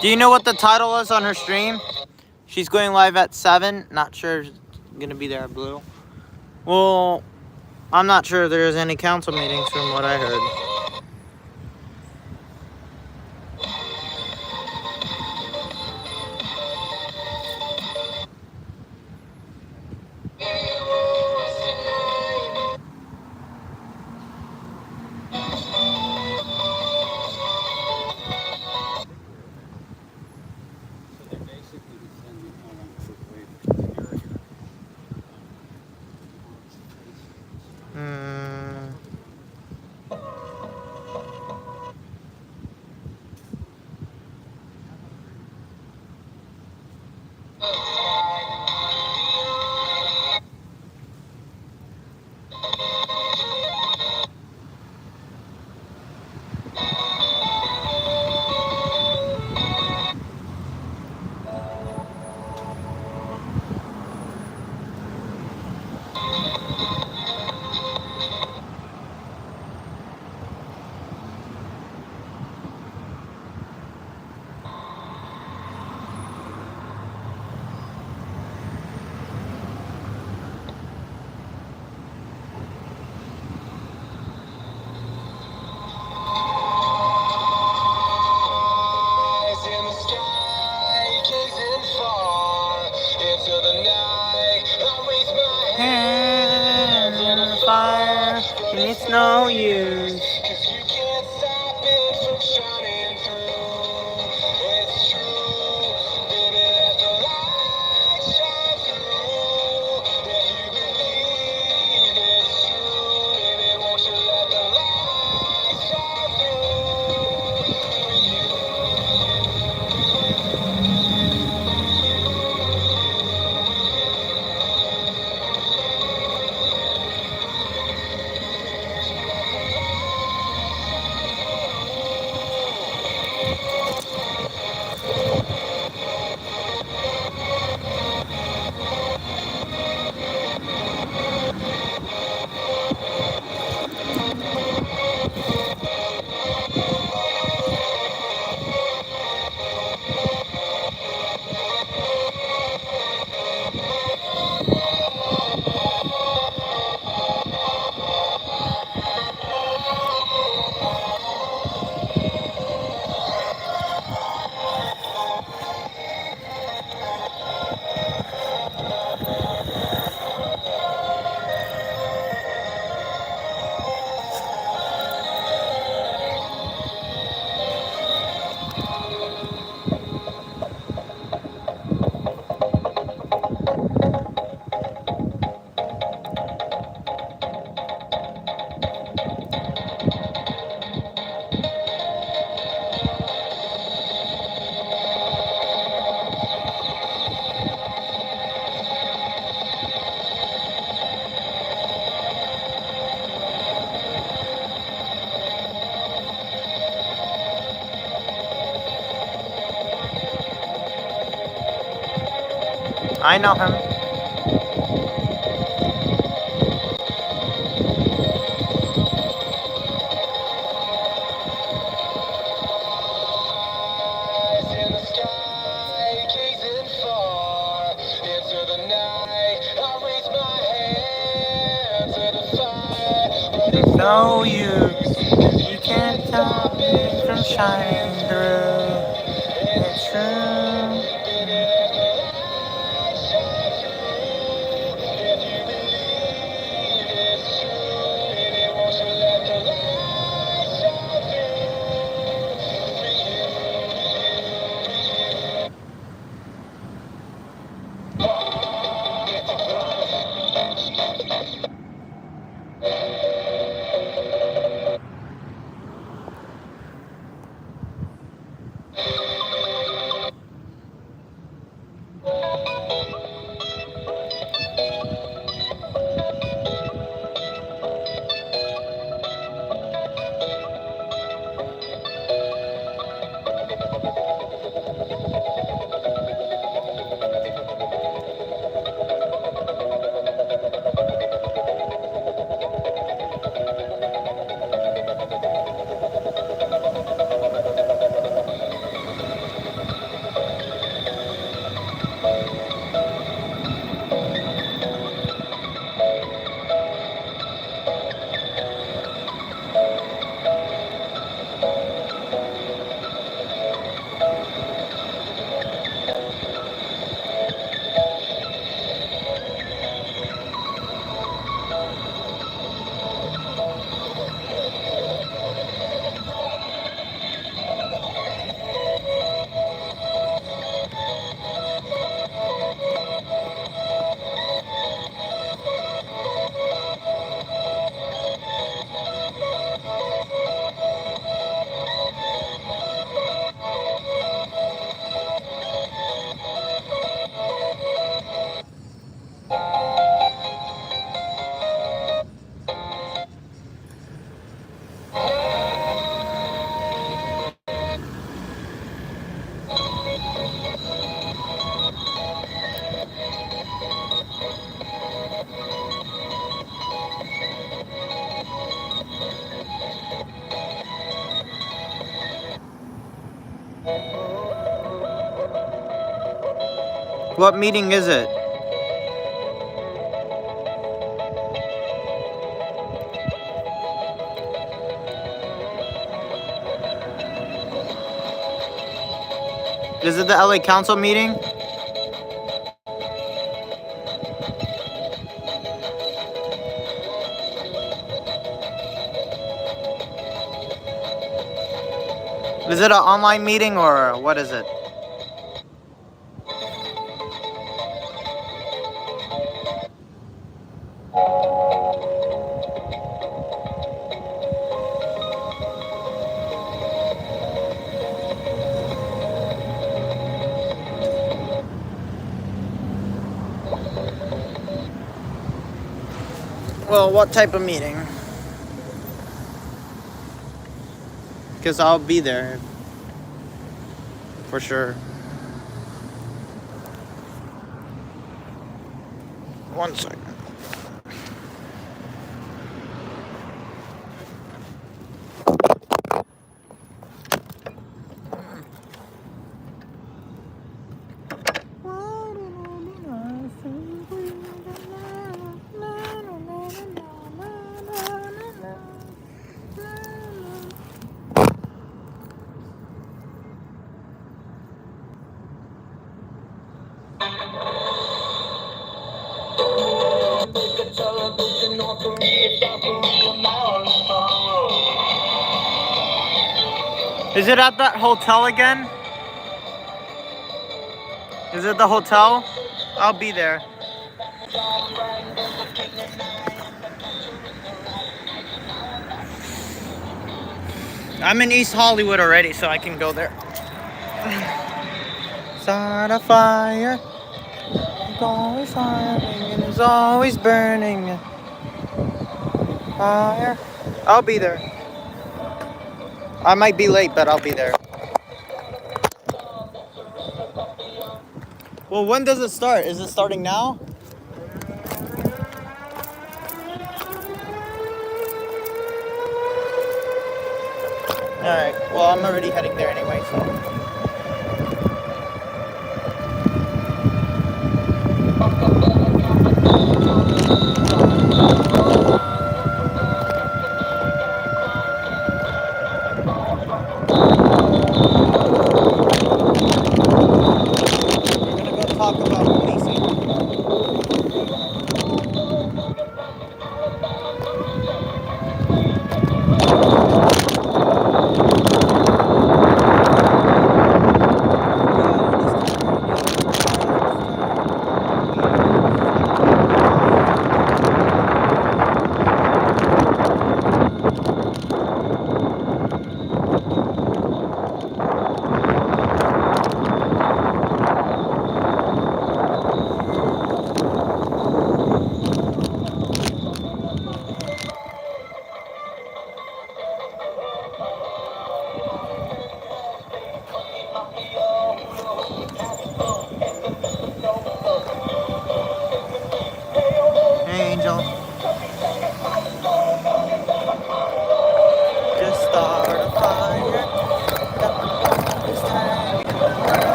Do you know what the title is on her stream? She's going live at 7. Not sure if it's gonna be there, Blue. Well, I'm not sure there's any council meetings from what I heard.
So they're basically defending waivers to
no use.
Cause you can't stop it from shining through. It's true, baby, let the light shine through. If you believe it's true, baby, won't you let the light shine through for you?
I know him.
Eyes in the sky, gazing far into the night. I raise my hand to the fire, but it's
No use. You can't stop me from shining through. It's true.
baby, let the light shine through. If you believe it's true, baby, won't you let the light shine through for
What meeting is it? Is it the LA Council meeting? Is it an online meeting or what is it? Well, what type of meeting? Because I'll be there. For sure. One second. Is it at that hotel again? Is it the hotel? I'll be there. I'm in East Hollywood already, so I can go there. Start a fire. It's always firing and it's always burning. Fire. I'll be there. I might be late, but I'll be there. Well, when does it start? Is it starting now? Alright, well, I'm already heading there anyway, so. We're gonna go talk about policing. Hey, Angel. Just start a fire.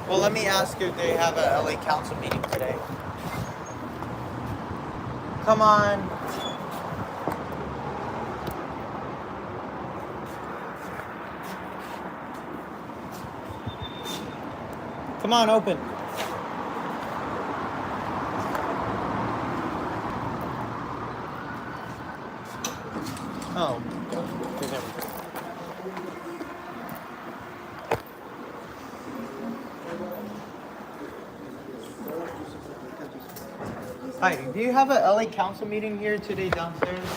Well, let me ask if they have a LA council meeting today. Come on. Come on, open. Oh. Okay, there we go. Hi, do you have a LA council meeting here today downstairs?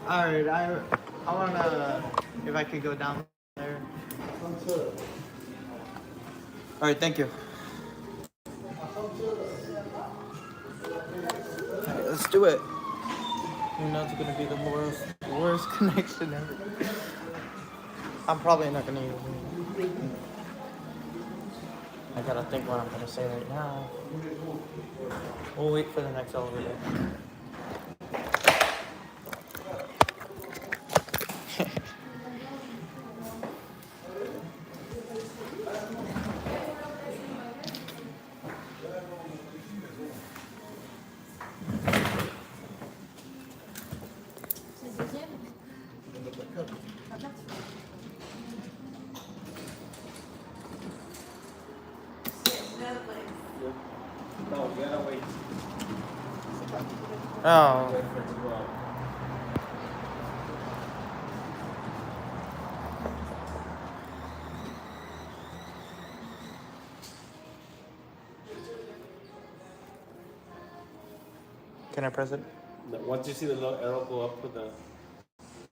Alright, I wanna, if I could go down there. Alright, thank you. Alright, let's do it. You know it's gonna be the worst connection ever. I'm probably not gonna use it. I gotta think what I'm gonna say right now. We'll wait for the next elevator.
No, you gotta wait.
Oh.
Wait for it to go up.
Can I press it?
Once you see the little arrow go up with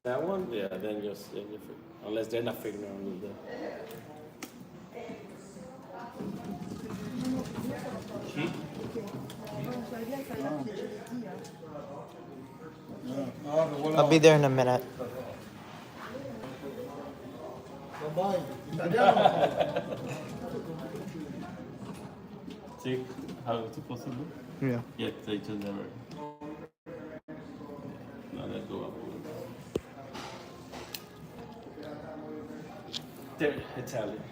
that one, yeah, then you're unless they're not figuring out with the sheet.
I'll be there in a minute.
See how it's supposed to look?
Yeah.
Yeah, they just never. Now let go up a little. There, Italian.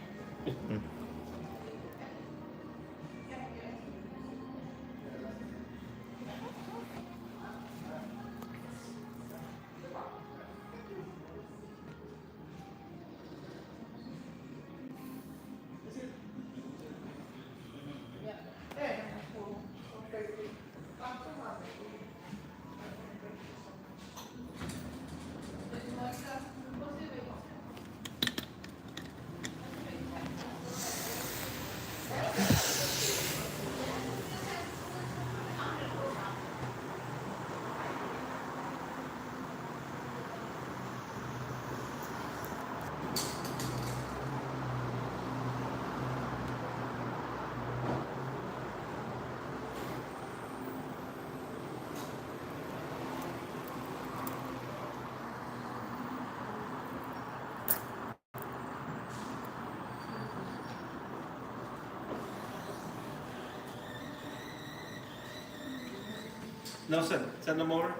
No, send them over.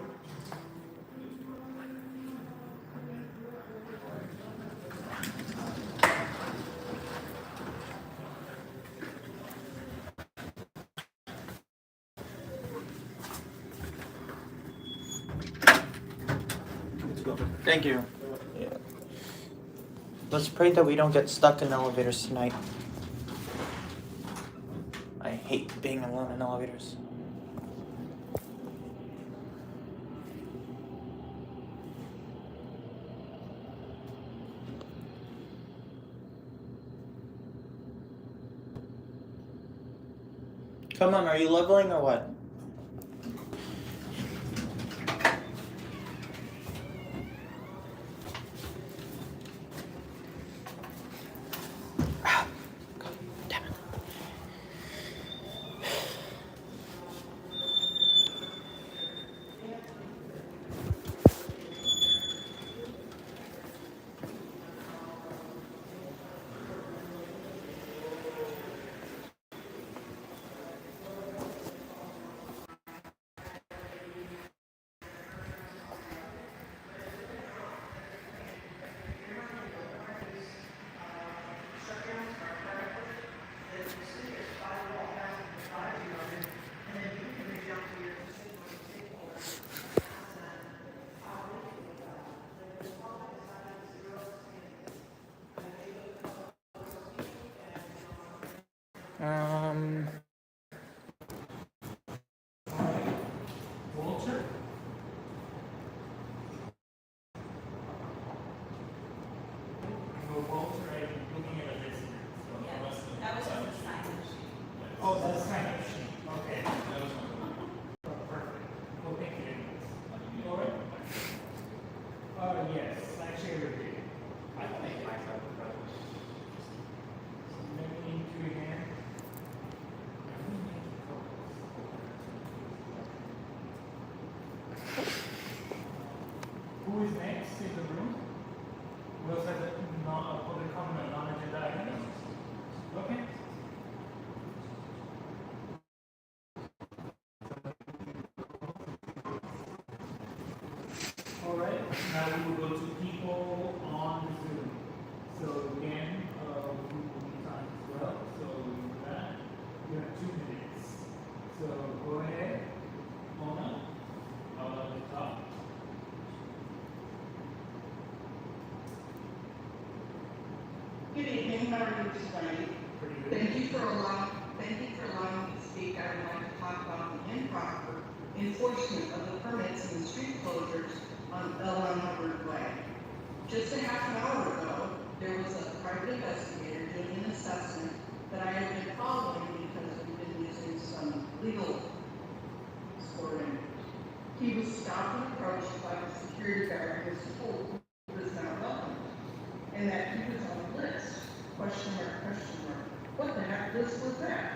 Thank you. Yeah. Let's pray that we don't get stuck in elevators tonight. I hate being alone in elevators. Come on, are you leveling or what? Damn it.
Who is next in the room? Who else has a public comment on non-agenda items? Okay. All right, now we will go to people on Zoom. So again, we will need time as well. So with that, you have 2 minutes. So go ahead, Mona, at the top.
Good evening, how are you tonight? Thank you for allowing me to speak. I would like to talk about the improper enforcement of the permits and the street closures on L1 Hubbard Way. Just a half an hour ago, there was a private investigator doing an assessment that I have been following because we've been using some legal scoring. He was stopped and approached by the security guard who was told he was not welcome, and that he was on the list. Question mark, question mark. What the heck list was that?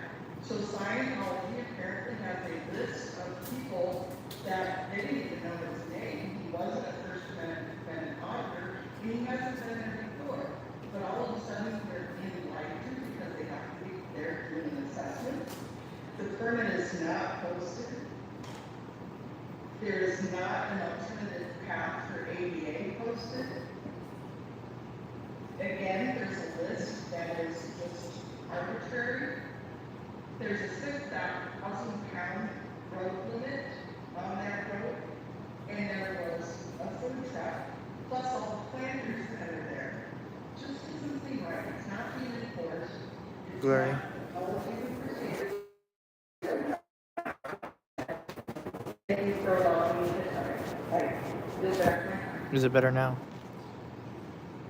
So Scientology apparently has a list of people that they didn't even know his name. He wasn't a First Amendment defendant either, and he hasn't been there before. But all of a sudden they're being lied to because they have to be there doing an assessment. The permit is not posted. There is not an alternative path for ADA posted. Again, there's a list that is just arbitrary. There's a 6,000-pound road limit on that road, and there was a food truck, plus all the planters that are there. Just doesn't seem right. It's not being enforced. It's
Glory.
not following the procedures. Thank you for allowing me to time. I did back my time.
Is it better now?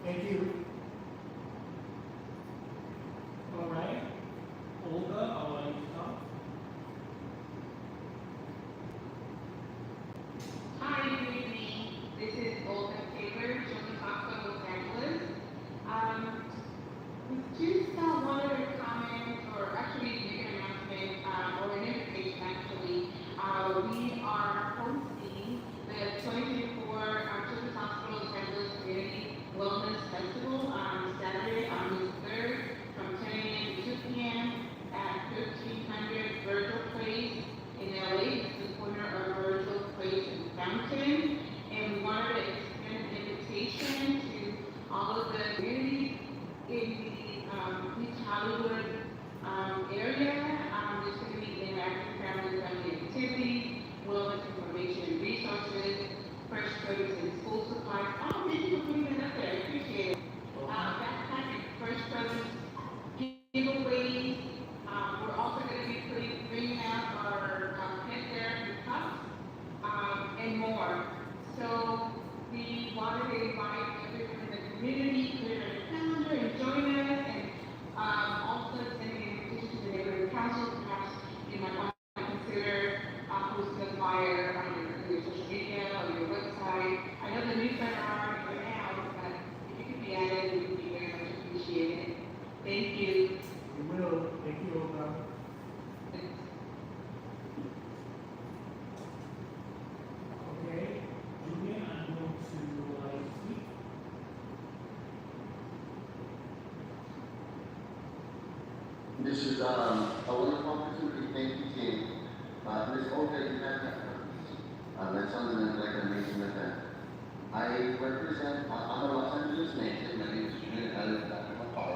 Thank you. All right. Olga, I'll let you talk.
Hi, good evening. This is Olga Taylor, Children's Hospital Los Angeles. Just wanted to comment, or actually make an announcement, or an invitation actually. We are hosting the 2024 Children's Hospital Los Angeles Community Wellness Festival on Saturday, August 3rd, from 10 a.m. to 2 p.m. at 1300 Virgil Place in LA. It's the corner of Virgil Place and Fountain. And we wanted to extend an invitation to all of the communities in the East Hollywood area. There's going to be interactive family activities, wellness information and resources, fresh produce and school supplies. Oh, thank you for putting that up there. I appreciate it. Backpack and fresh produce giveaways. We're also going to be bringing out our pet therapy cups and more. So we wanted to invite everyone in the community to clear their calendar and join us, and also send an invitation to the neighborhood council. Perhaps you might want to consider posting a flyer on your social media or your website. I know the newsletter are already out, but if you could be added, it would be very much appreciated. Thank you.
We will. Thank you, Olga. Okay. Julian, I'm going to speak.
This is a wonderful opportunity. Thank you, team. Ms. Olga, you have that. That sounds like an amazing event. I represent, I'm a Los Angeles native. My name is Julian. I live in Macau.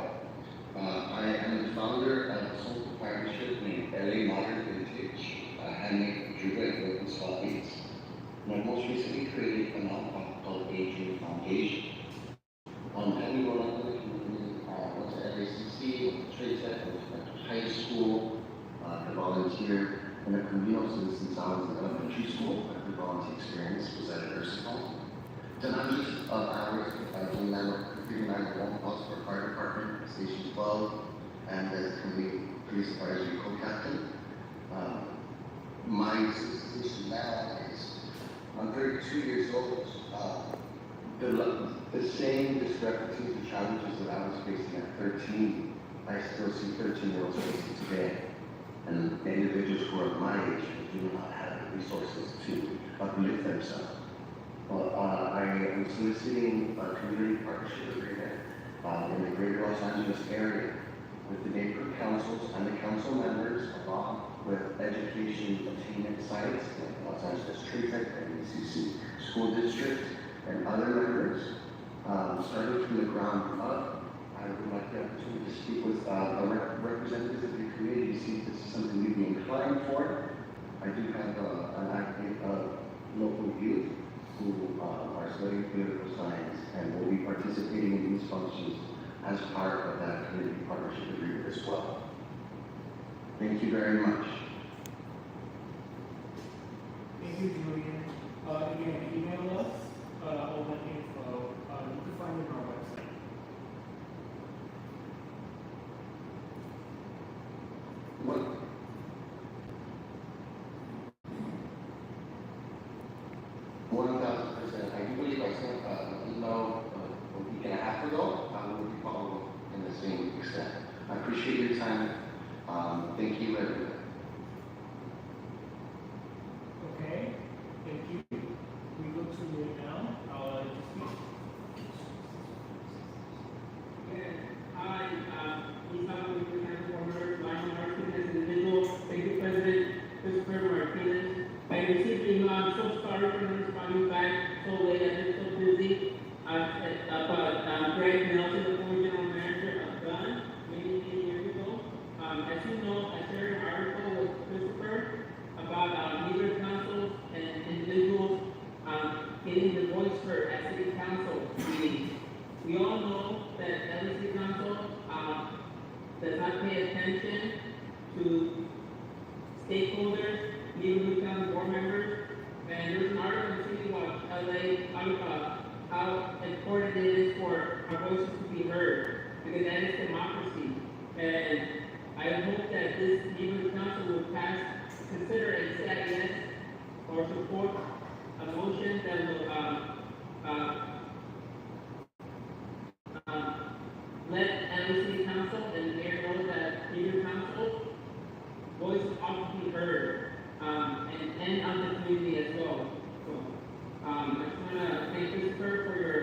I am the founder of a social partnership named LA Modern Vintage, handmade from Juba and Swatting. And I most recently created a nonprofit called Adrian Foundation. Having grown up in the community, went to LACC, went to Trade Tech, went to high school, I volunteered in a communal system since I was in elementary school. My volunteer experience was at a nursing home. Then hundreds of hours doing 911 calls for fire department, Station 12, and as community police advisory co-captain. My situation now is I'm 32 years old. The same discrepancies and challenges that I was facing at 13, I still see 13-year-olds facing today. And individuals who are my age do not have the resources to uplift themselves. Well, I am soliciting a community partnership agreement in the greater Los Angeles area with the neighborhood councils and the council members, along with education attainment sites like Los Angeles Trade Tech and ACC School District and other members. Starting from the ground up, I would like the opportunity to speak with representatives of the community to see if this is something you'd be inclined for. I do have an active local youth who are studying political science and will be participating in these functions as part of that community partnership agreement as well. Thank you very much.
you, Julian. Again, email us all that info. You can find it on our website.
What? 1,000%. I do believe I sent an email a week and a half ago. I will be following up in the same extent. I appreciate your time. Thank you, everyone.
Okay, thank you. We go to it now. I'll let you speak.
Hi, Isa Martinez, former Line Martinez individual. Thank you, President Christopher Martinez. I received the email. I'm so sorry for not responding back so late. I've been so busy. About Greg Nelson, the former general manager of Gun, many years ago. As you know, I shared an article with Christopher about leader councils and individuals getting the voice heard at city council meetings. We all know that every city council does not pay attention to stakeholders, even become board members. And there's an article in City Watch LA talking about how important it is for our voices to be heard, because that is democracy. And I hope that this neighborhood council will consider and say yes or support a motion that will let every city council and mayor know that neighborhood council voices ought to be heard, and of the community as well. So, I just want to thank Christopher for your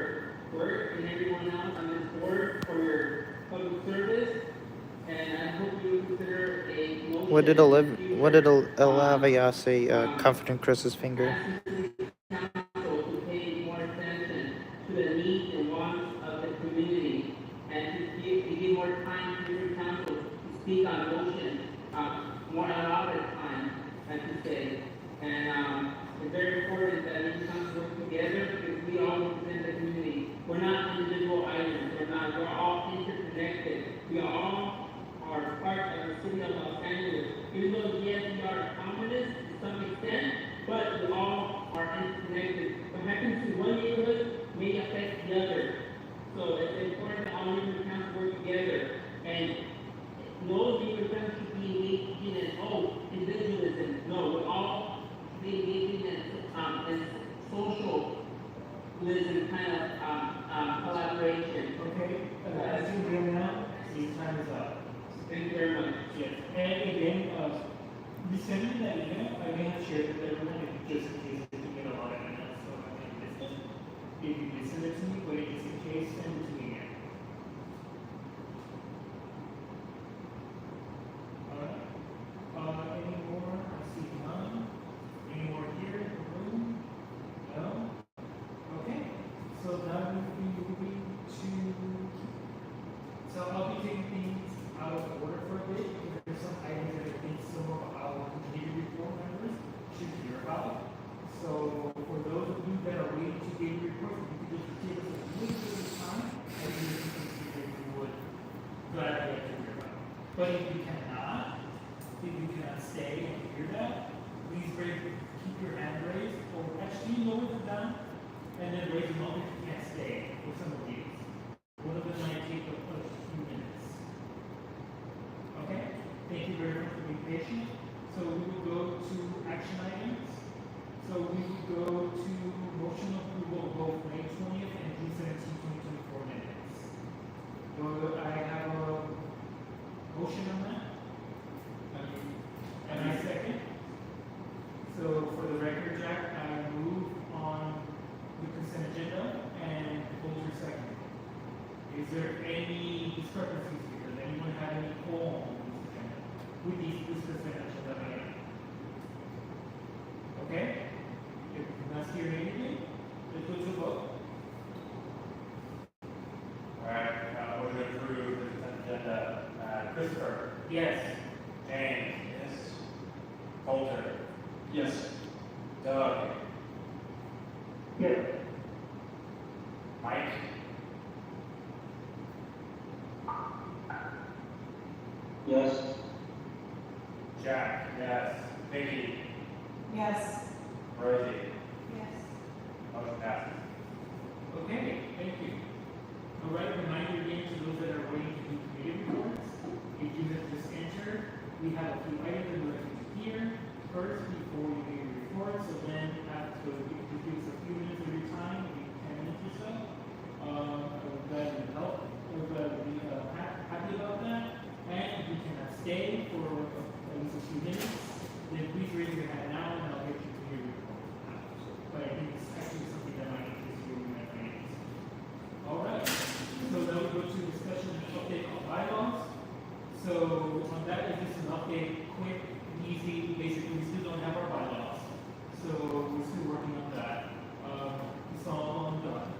work and everyone else on this board for your public service, and I hope you consider a motion.
What did Elavia say? Comforting Chris's finger.
Council to pay more attention to the needs and wants of the community, and to give more time to the council to speak on motions, more allotted time, I should say. And it's very important that we council work together because we all represent the community. We're not individual items. We're all interconnected. We all are part of the city of Los Angeles. Even though yes, we are communists to some extent, but we all are interconnected. What happens to one neighborhood may affect the other. So it's important that all neighborhood councils work together. And no neighborhood council should be engaging in individualism. No, we're all be engaging in socialism kind of collaboration.
Okay, as you hear now, your time is up.
Thank you very much.
Yes, and again, we send you that email. I may have shared it with everyone just in case you get a lot of emails, so I may miss it. If you can send it to me, but just in case, send it to me again. Alright. Any more? I see none. Any more here in the room? No? Okay. So now we'll be moving to. So I'll be taking things out of order for a bit, because there's some items that I think some of our community report members should hear about. So for those of you that are waiting to get your report, if you could just give us a little bit of time, I think this is something that you would gladly like to hear about. But if you cannot stay and hear that, please keep your hand raised, or actually lower them down, and then raise them up if you can't stay for some of these. One of them might take a few minutes. Okay? Thank you very much for being patient. So we will go to action items. So we will go to motion approval of both May 20th and June 17th, 2024 minutes. Do I have a motion on that? And I second. So for the record, Jack, I move on the consent agenda and Folger second. Is there any discrepancies here? Does anyone have any qualms with this consent agenda item? Okay? If not hearing anything, let's go to a vote.
Alright, we're going to approve the consent agenda. Christopher?
Yes.
James? Yes. Coulter?
Yes.
Doug?
Yes.
Mike?
Yes.
Jack? Yes. Vicky?
Yes.
Royce?
Alright, reminder again to those that are waiting to do committee reports. If you have just entered, we have a few items that we're going to hear first before you do your report. So then after you give us a few minutes of your time, maybe 10 minutes or so. We're glad you help. We're glad to be happy about that. And if you cannot stay for at least a few minutes, then please raise your hand now and I'll get you to your report. But I think it's actually something that might interest you in my plans. Alright, so then we go to discussion and update on bylaws. So on that, is just an update, quick, easy, basically we still don't have our bylaws. So we're still working on that. It's all undone.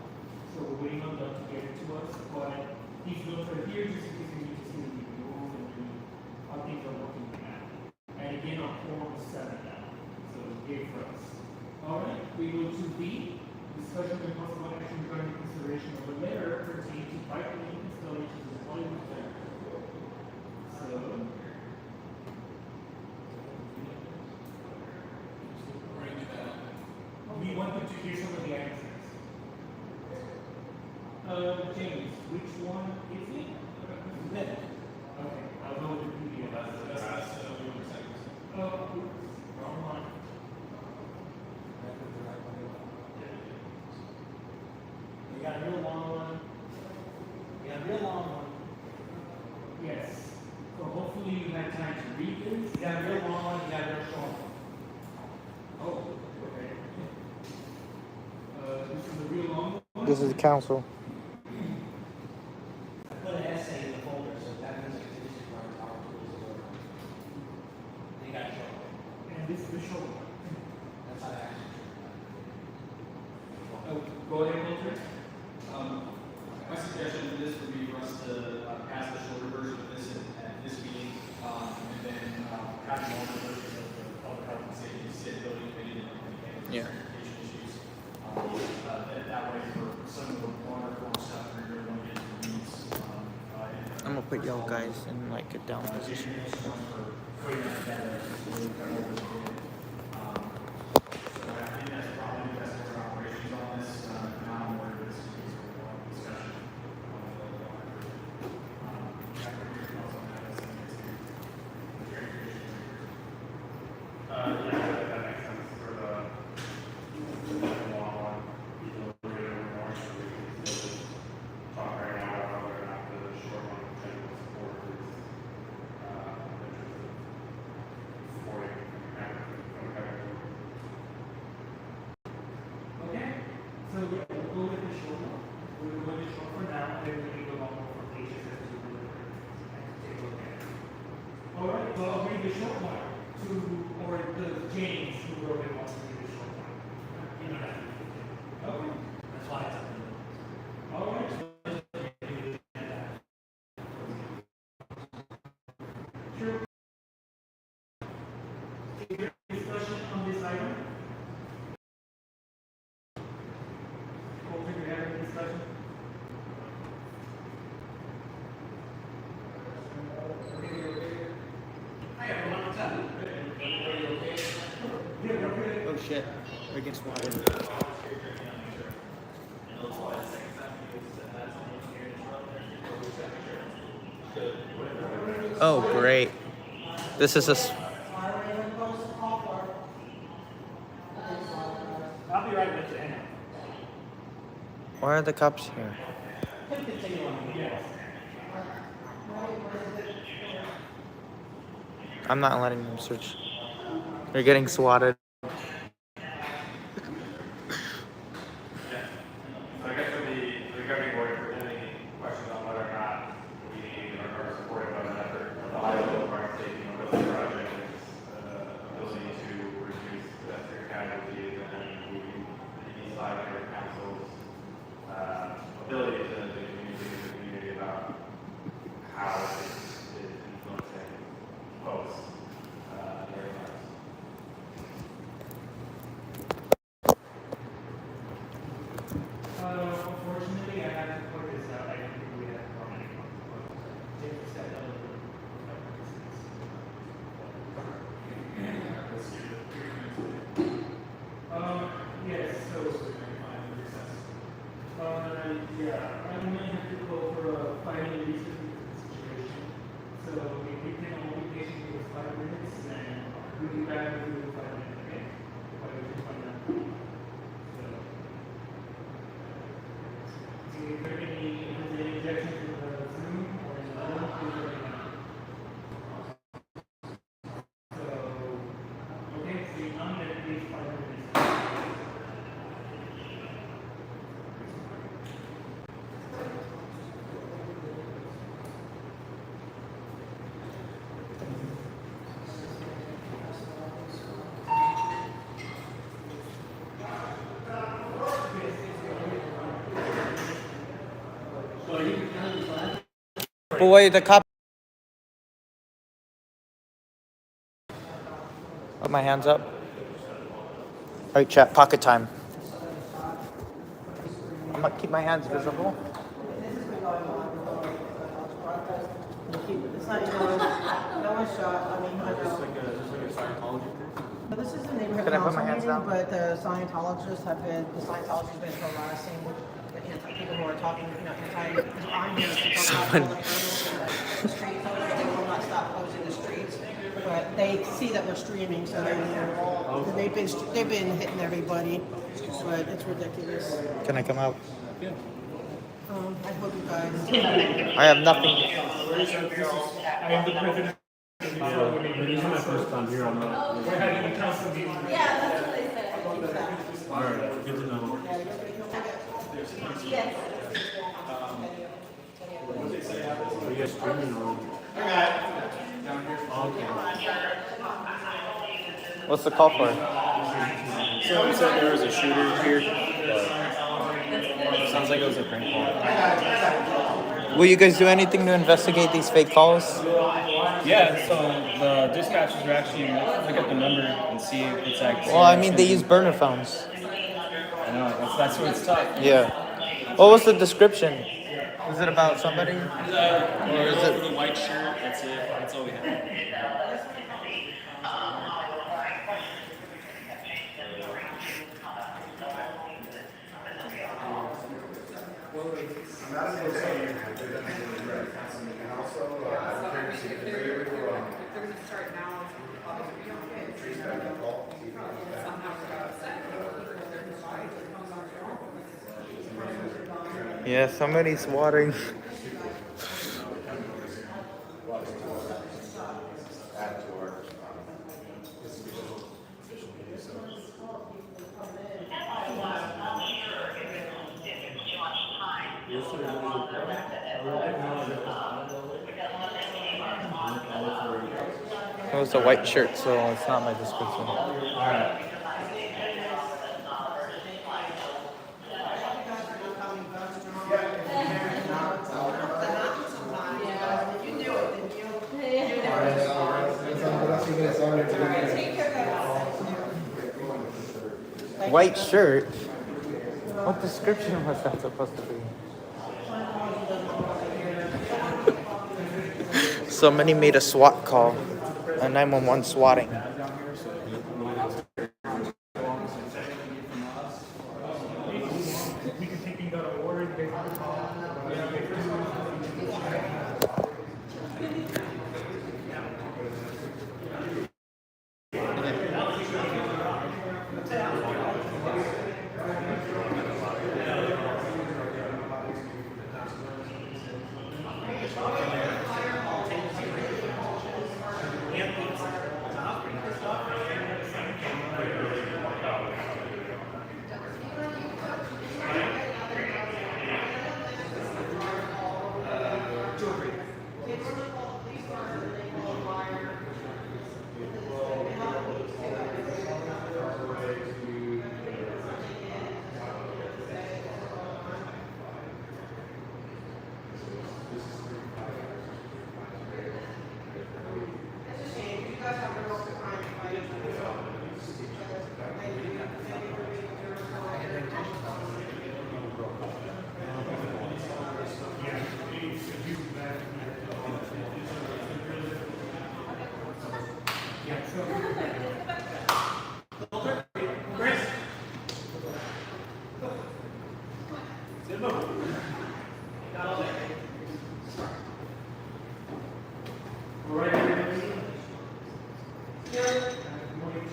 So we're waiting on them to get it to us, but these notes are here just in case we need to see the rules and how things are working on that. And again, on form 7 now. So yay for us. Alright, we go to B, discussion and possible action regarding consideration of a letter pertaining to bike lane installations in Hollywood Fair. So we wanted to hear some of the answers. James, which one is it? Okay, I'll go with the PDF. Oh, oops, wrong one.
You got a real long one. You got a real long one.
Yes. So hopefully you had time to read this.
You got a real long one. You got a real short one.
Oh, okay. This is a real long one.
This is the council.
I put an essay in the folder, so that means it's right now. You got a short one.
And this is the short one.
That's not action.
Go ahead, Walter.
My suggestion for this would be for us to pass the shorter version of this at this meeting, and then have the longer version of the public health and safety building committee and
Yeah.
certification issues. That way, for some of the longer form stuff, we're going to get into the weeds.
I'm gonna put y'all guys in like a down position.
That makes sense for the long one. We're going to more, so we can still talk right now about whether or not the short one general support is supporting.
Okay. So we'll go with the short one. We'll go with the short for now, and then we can go on for pages as to take a look at it. Alright, well, I'll read the short one to, or the James who wrote it wants to read the short one. You know that. Okay.
That's why it's up there.
Alright. Sure. Discussion on this item? Walter, do you have any discussion?
Oh shit. We're against water. Oh great. This is a
I'll be right with you. Hang on.
why are the cops here?
Yes.
I'm not letting them search. They're getting swatted.
So I guess for the governing board, if there's any questions on whether or not we are supportive of an effort of the Ohio Park Safety Mobility Project, ability to reduce domestic casualties, and then we decide the council's ability to communicate with the community about how this is influencing folks in their lives.
Unfortunately, I have to put this out. I don't think we have to run any James said other yes, so, yeah, I might have to call for a 5-minute recess into the situation. So if you can all be patient with 5 minutes, and we'll be back within 5 minutes, okay? So, if there are any objections to the Zoom or in the room, please let me know. So, okay, so none that please 5 minutes.
Boy, the cop. Put my hands up. All right, chat. Pocket time. I'm gonna keep my hands visible.
It's not, no one shot. I mean, I know.
Is this like a Scientology thing?
But this is a neighborhood
Can I put
council
my hands
meeting,
down?
but the Scientologists have been harassing the people who are talking, because I'm here to talk about the street closure. They will not stop closing the streets, but they see that we're streaming, so they've been hitting everybody, but it's ridiculous.
Can I come out?
I hope you guys.
I have nothing.
I am the president.
This is my first time here. I'm not.
We're having a council meeting.
Yeah, that's what they said.
All right, good to know.
Yes.
Are you guys streaming or? Okay.
What's the call for?
So we said there was a shooter here, but sounds like it was a prank call.
Will you guys do anything to investigate these fake calls?
Yeah, so the dispatchers are actually look at the number and see if it's like.
Well, I mean, they use burner phones.
I know, that's what it's tough.
Yeah. What was the description? Is it about somebody? Or is
With
it?
a white shirt, that's it. That's all we have.
Yeah, somebody's watering. It was a white shirt, so it's not my description.
Alright.
White shirt? What description was that supposed to be? Somebody made a SWAT call, a 911 swatting.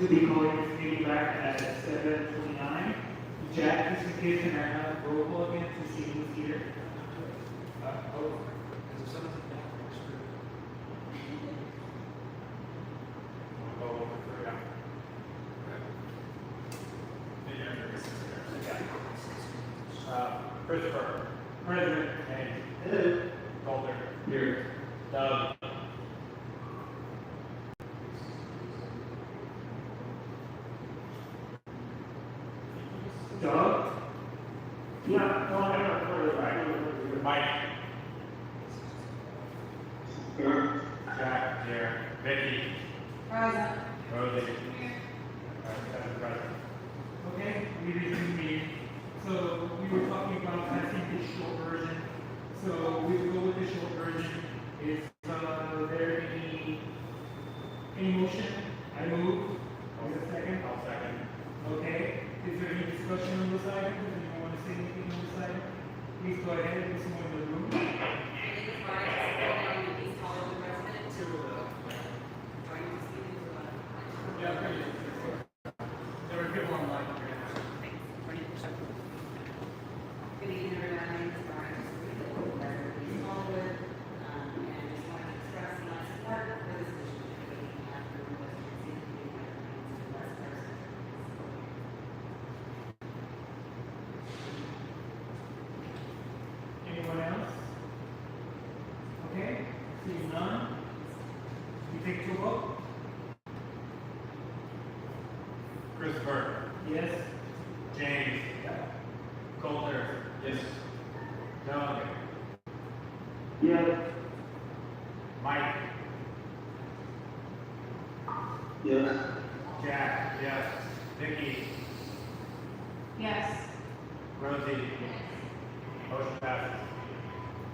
to be calling this meeting back at 7:29. Jack, just in case, can I have roll call again to see who's here?
Christopher.
Present.
Hello. Calder. Here. Doug.
Doug? Yeah, no, I got further back.
Mike. Jack. Here. Vicky.
Present.
Rosie. Present.
Okay, we resume the meeting. So we were talking about testing the short version. So we will go with the short version. Is there any motion? I move. Is there a second?
I'll second.
Okay. Is there any discussion on this item? Does anyone want to say anything on this item? Please go ahead. There's someone in the room.
There were people online.
Good evening, everyone. My name is Brian. I'm Smallwood, and just want to express my support for this issue. After the
Anyone else? Okay. Seeing none. We take to a vote.
Christopher.
Yes.
James. Coulter. Yes. Doug.
Yes.
Mike.
Yes.
Jack. Yes. Vicky.
Yes.
Rosie. Motion passes.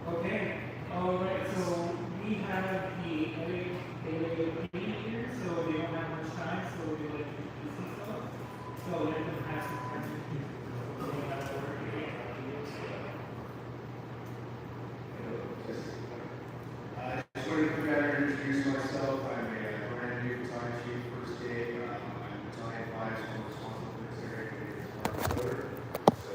Okay. All right. So we have the LAFD here, so they don't have much time, so we like to do some stuff. So let them have some time to do.
I just wanted to come back and introduce myself. I'm a brand new battalion chief, first day. I'm battalion 5, so I'm responsible for this area as coder. So,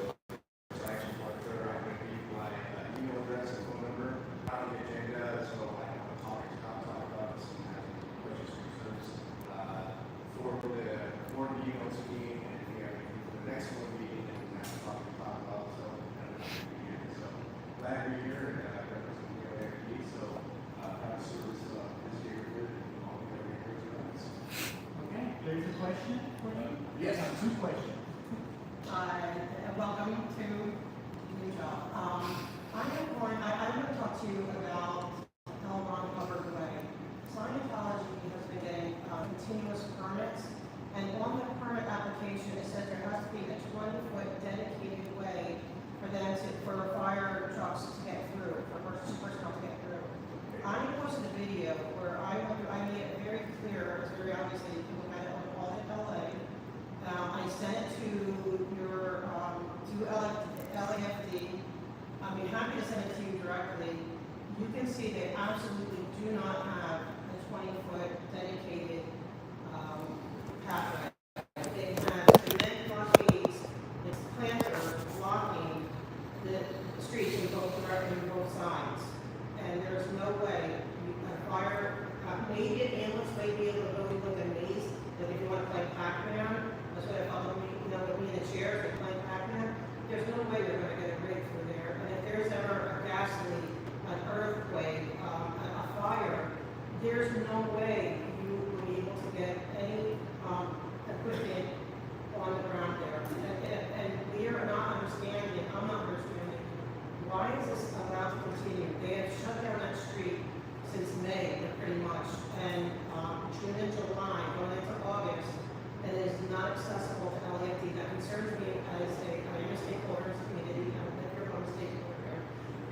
battalion coder, I'm going to give my email address and phone number on the agenda, so I have a topic to talk about, some questions, concerns for the board meeting once a week, and if you have anything for the next board meeting, then we have a topic to talk about. So, glad you're here and representing the LAFD. So, proud to serve this year here and all the other areas.
Okay. There's a question for you?
Yes, I have 2 questions.
Welcome to your job. I'm going to talk to you about Elron Covered Way. Scientology has been getting continuous permits, and on the permit application, it says there has to be a 20-foot dedicated way for fire trucks to get through, for personnel to get through. I posted a video where I made it very clear, it's very obvious that you can look at it on Audit LA. I sent it to your LAFD. I'd be happy to send it to you directly. You can see they absolutely do not have a 20-foot dedicated pathway. They have cement blockades, it's planter blocking the streets in both directions, both sides. And there's no way a fire, maybe an ambulance may be able to go into a maze, that if you want to play Pac-Man, that's what I call them, with me in the chairs, they're playing Pac-Man. There's no way you're going to get a rig through there. And if there's ever a gas leak, an earthquake, a fire, there's no way you will be able to get any equipment on the ground there. And we are not understanding, I'm not understanding, why is this allowed to continue? They have shut down that street since May, pretty much, and June and July, going into August, and it is not accessible to LAFD. That concerns me as I am a stakeholder in the community, I'm a stakeholder here,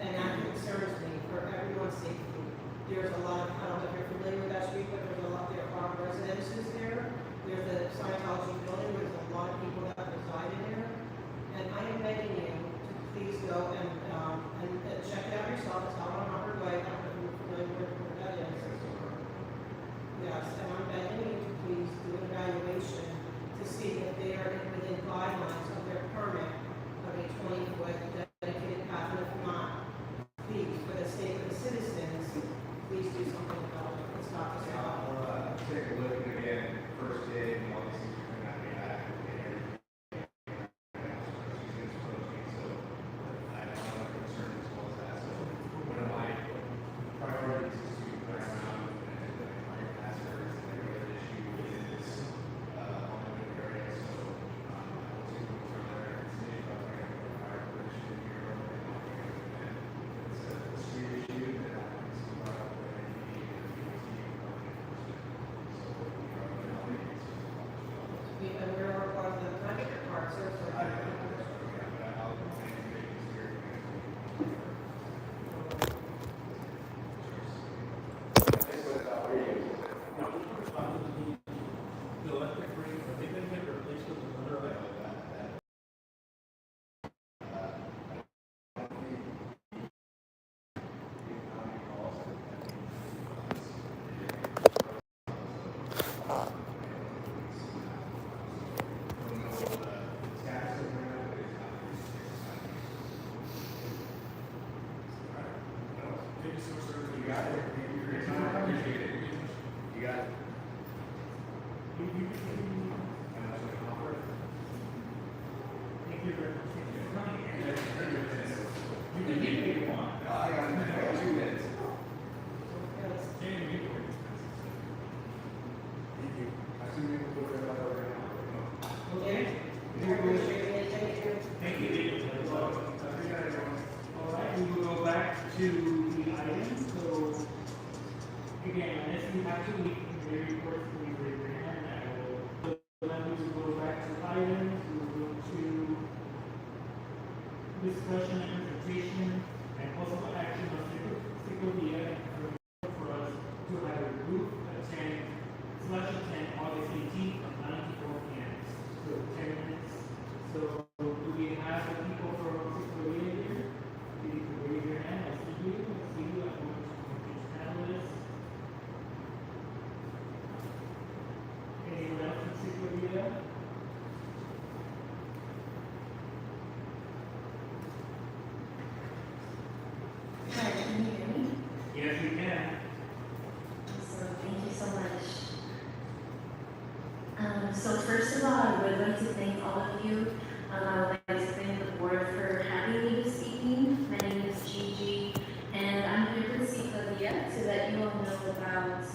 and that concerns me for everyone's safety. There's a lot of, I don't know if you're familiar with that street, but there's a lot, there are residences there. There's the Scientology building, where there's a lot of people that reside in there, and I am begging you to please go and check it out yourself. It's out on Hubbard Way. I don't know if you're familiar with where that is. Yes, and I'm begging you to please do an evaluation
got it. Thank you for your time. I appreciate it. You got it.
Thank you very much. Thank you for coming. You can keep it if you want.
No, I got 2 minutes.
Jamie, you
Thank you. I assume you will put it up right now.
Okay. Thank you. All right, we will go back to the item. So, again, unless you have to, we can very quickly raise your hand. So then we will go back to items. We will go to discussion and presentation and possible action of Ciclovia for us to have a group attend August 18th from 9 to 4 p.m. So 10 minutes. So do we have the people from Ciclovia here? You can raise your hand. I see you. I see you. I'm going to each panelist. Anyone else from Ciclovia?
Hi, can you hear me?
Yes, we can.
So thank you so much. So first of all, I would like to thank all of you. I would like to thank the board for having me this evening. My name is Gigi, and I'm here to Ciclovia to let you all know about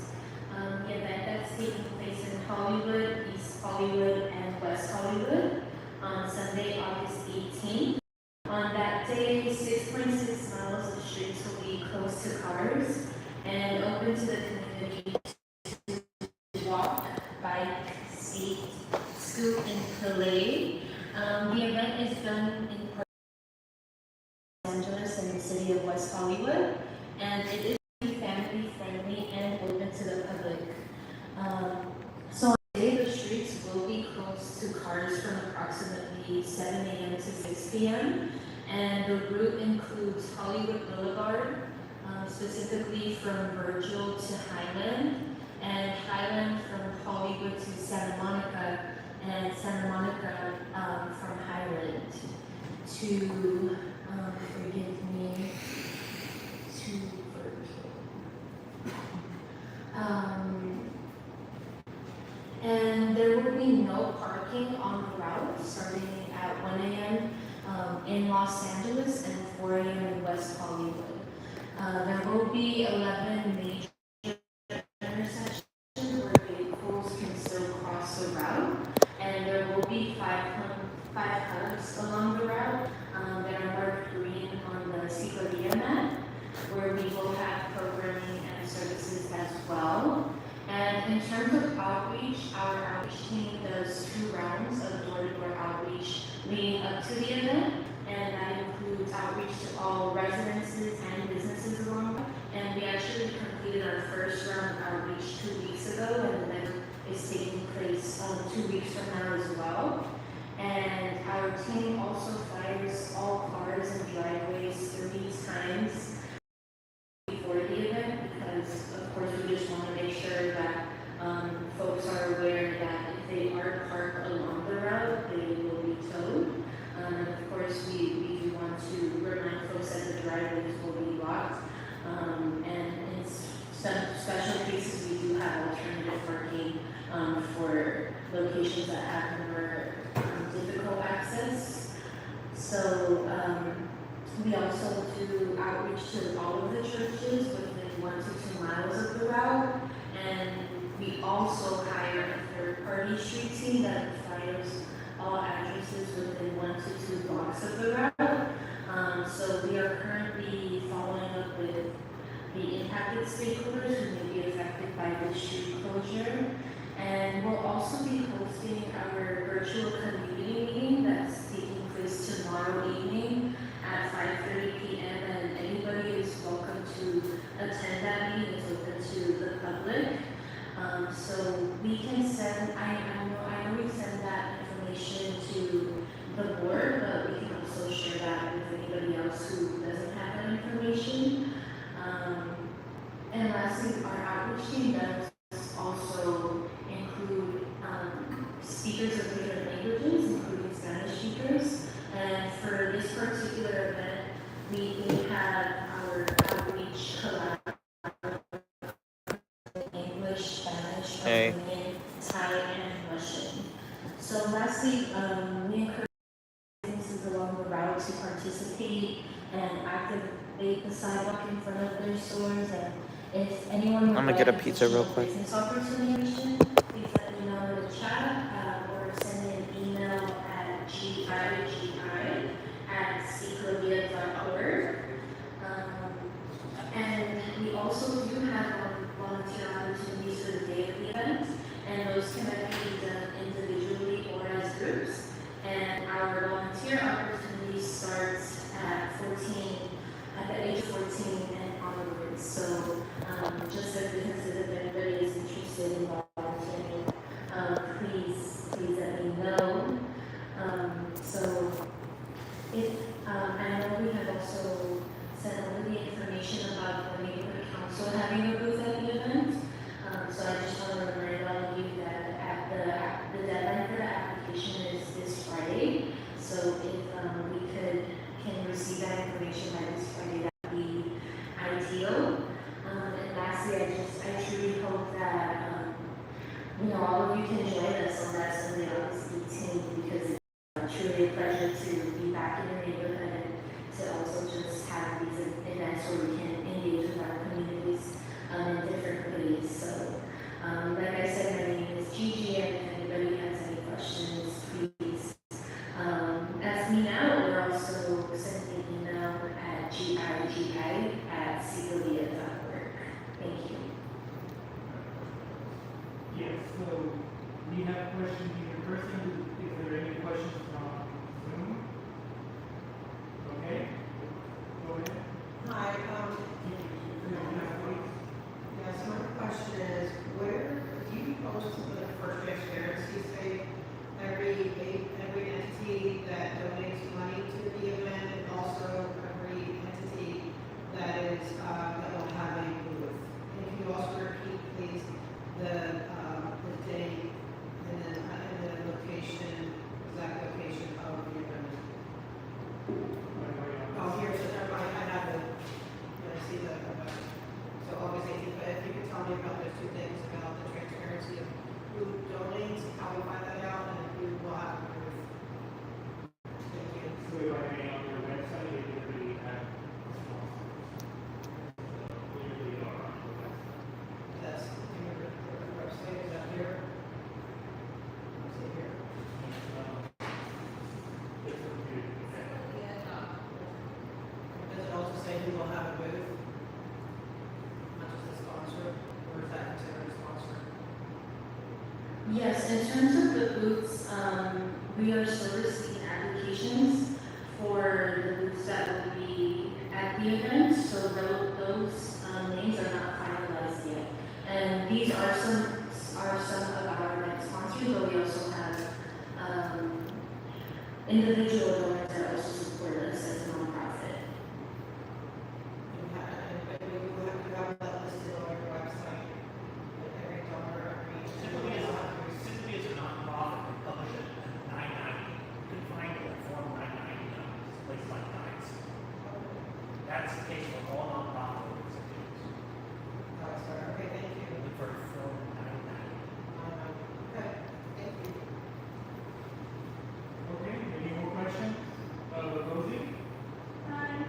the event that's taking place in Hollywood, East Hollywood, and West Hollywood on Sunday, August 18th. On that day, 6.6 miles of streets will be closed to cars and open to the community to walk, bike, skate, scoot, and play. The event is done in Los Angeles and the city of West Hollywood, and it is family friendly and open to the public. So today the streets will be closed to cars from approximately 7 a.m. to 6 p.m. And the route includes Hollywood Boulevard, specifically from Virgil to Highland, and Highland from Hollywood to Santa Monica, and Santa Monica from Highland to, forgive me, to Virgil. And there will be no parking on the route starting at 1 a.m. In Los Angeles and 4 a.m. in West Hollywood. There will be 11 major intersections where vehicles can still cross the route, and there will be five hubs along the route that are marked green on the Ciclovia map, where we will have programming and services as well. And in terms of outreach, our outreach team does 2 rounds of door-to-door outreach leading up to the event, and that includes outreach to all residences and businesses along the way. And we actually completed our first round of outreach 2 weeks ago, and the next is taking place 2 weeks from now as well. And our team also flyers all cars and driveways 3 times before the event, because of course we just want to make sure that folks are aware that if they are parked along the route, they will be towed. And of course we do want to remind folks that the driveways will be locked. And in some special cases, we do have alternative parking for locations that have more difficult access. So we also do outreach to all of the churches within 1 to 2 miles of the route, and we also hire a third-party street team that flyers all addresses within 1 to 2 blocks of the route. So we are currently following up with the impacted stakeholders who may be affected by the street closure, and we'll also be hosting our virtual community meeting that's taking place tomorrow evening at 5:30 p.m. and anybody is welcome to attend that meeting. It's open to the public. So we can send, I know we send that information to the board, but we can also share that with anybody else who doesn't have that information. And lastly, our outreach team does also include speakers of different languages, including Spanish speakers. And for this particular event, we have our outreach collaborator participate and activate the sidewalk in front of their stores. And if anyone would
I'm gonna
like
get a pizza real quick.
business opportunity, please let me know in the chat or send me an email at gigi@ccolia.org. And we also do have volunteer opportunities for the day of the event, and those can either be done individually or as groups. And our volunteer opportunity starts at the age of 14 and onwards. So just as businesses, if anybody is interested in volunteering, please let me know. So if I know we have also sent over the information about the neighborhood council having a booth at the event. So I just want to remind all of you that the deadline for the application is this Friday. So if we can receive that information by this Friday, that would be ideal. And lastly, I truly hope that all of you can join us on that Sunday, August 18th, because it's truly a pleasure to be back in the neighborhood and to also just have these events where we can engage with our communities in different ways. So, like I said, my name is Gigi, and if anybody has any questions, please ask me now, or also send me an email at gigi@ccolia.org. Thank you.
Yes, so we have questions here in person. Is there any questions from Zoom? Okay, go ahead.
Hi, yes, my question is, where do you post the first transparency state every entity that donates money to the event, and also every entity that will have a booth? And can you also repeat, please, the date and the location, exact location of the event? Oh, here, so I have I see the, so obviously, if you could tell me about those two things, about the transparency of who donates, how we find that out, and who will have a booth. Thank you.
So if I may, on your website, they usually have usually are on your website.
That's the website, is that here? Let's see here. Does it also say who will have a booth? Not just the sponsor, or is that considered a sponsor?
Yes, in terms of the booths, we are still receiving applications for the booths that will be at the event, so those names are not finalized yet. And these are some of our event sponsors, but we also have individual donors that also support us as a nonprofit.
You have that listed on your website, with every donor,
Simply as a nonprofit, we publish it at 990. You can find it at Form 990 on places like Guides. That's the case for all nonprofit organizations.
Okay, thank you.
Look for Form 990.
Okay, thank you.
Okay, any more questions? Rosie?
Hi.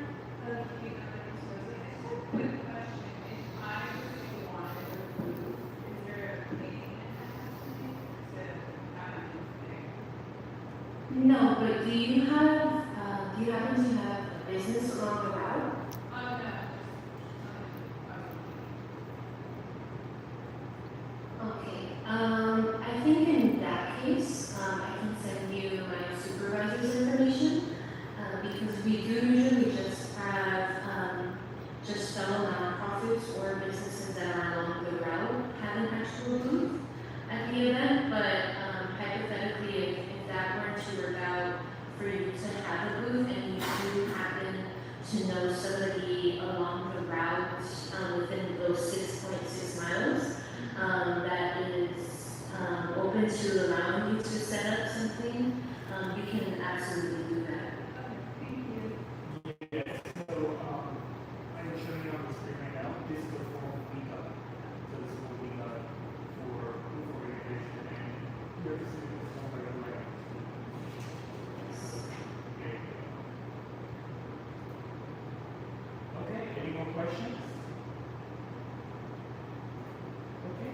Quick question. If I really wanted a booth, is there a meeting that has to be there?
No, but do you happen to have a business along the route? Okay, I think in that case, I can send you my supervisor's information, because we do usually just have, just fellow nonprofits or businesses that are along the route have an actual booth at the event, but hypothetically, if that were to work out for you to have a booth and you do happen to know somebody along the route within those 6.6 miles that is open to allowing you to set up something, you can absolutely do that.
Yes, so I'm showing you on the screen right now. This is the form we got. So this is what we got for organization, and you're just going to form right away. Okay. questions? Okay.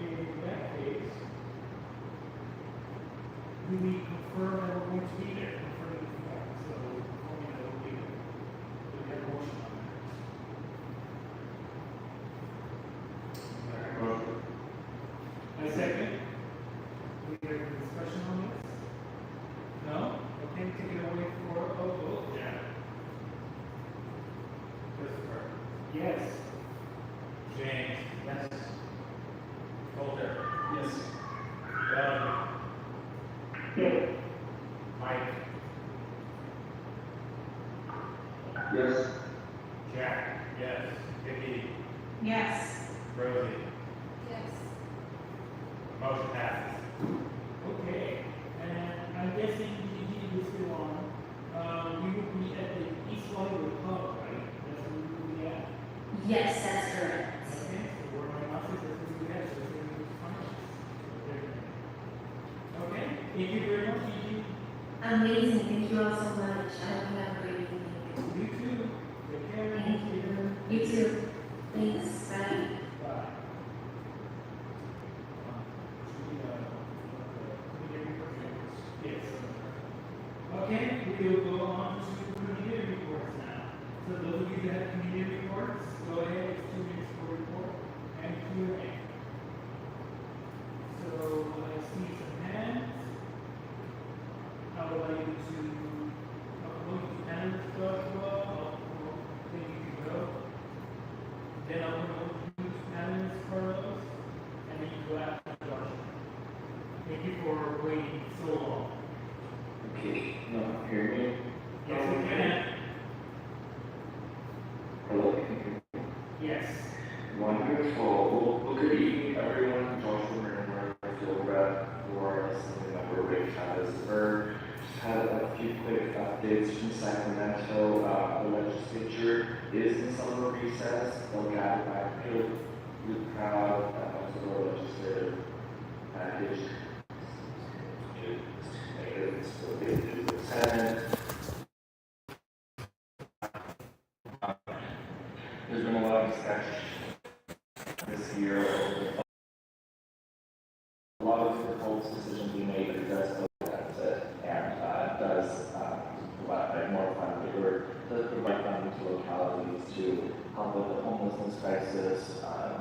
In that case, do we confirm that we're going to be there? Confirm it before. So, confirming that we'll be there. Do we have a motion on that? A second. We have a discussion on this? No? Okay, take it away for a vote. Yeah. Christopher. Yes. James. Yes. Colter. Yes. Doug. Yes. Mike.
Yes.
Jack. Yes. Vicky.
Yes.
Rosie.
Yes.
Motion passes. Okay, and I'm guessing DG is still on. We will be at the East Hollywood Club, right? That's where we will be at.
Yes, that's correct.
Okay, so we're going to office, that's where we at, so we're going to find us. Okay, thank you very much, DG.
Amazing. Thank you all so much. I hope you have a great evening.
You too. Take care.
Thank you. You too. Thanks. Bye.
Bye. Yes. Okay, we will go on to community reports now. So those of you that have community reports, go ahead, it's 2 minutes for report and Q&A. So I see some hands. I would like you to look to panelists, Joshua, then you can go. Then I'm going to introduce panelists, Carlos, and then you go after Joshua. Thank you for waiting so long.
Okay, no, hear me?
Yes, we can.
Hello, can you hear me?
Yes.
Wonderful. Well, good evening, everyone. Joshua Mariner, field rep for Assembly Member Ray Chavez. Had a few quick updates from Sacramento. The legislature is in summer recess. They'll gather back really proud of the legislative package. The Senate. There's been a lot of discussion this year. A lot of proposed decisions being made, but it does go against it and does provide more funding or does provide funding to localities to help with the homelessness crisis.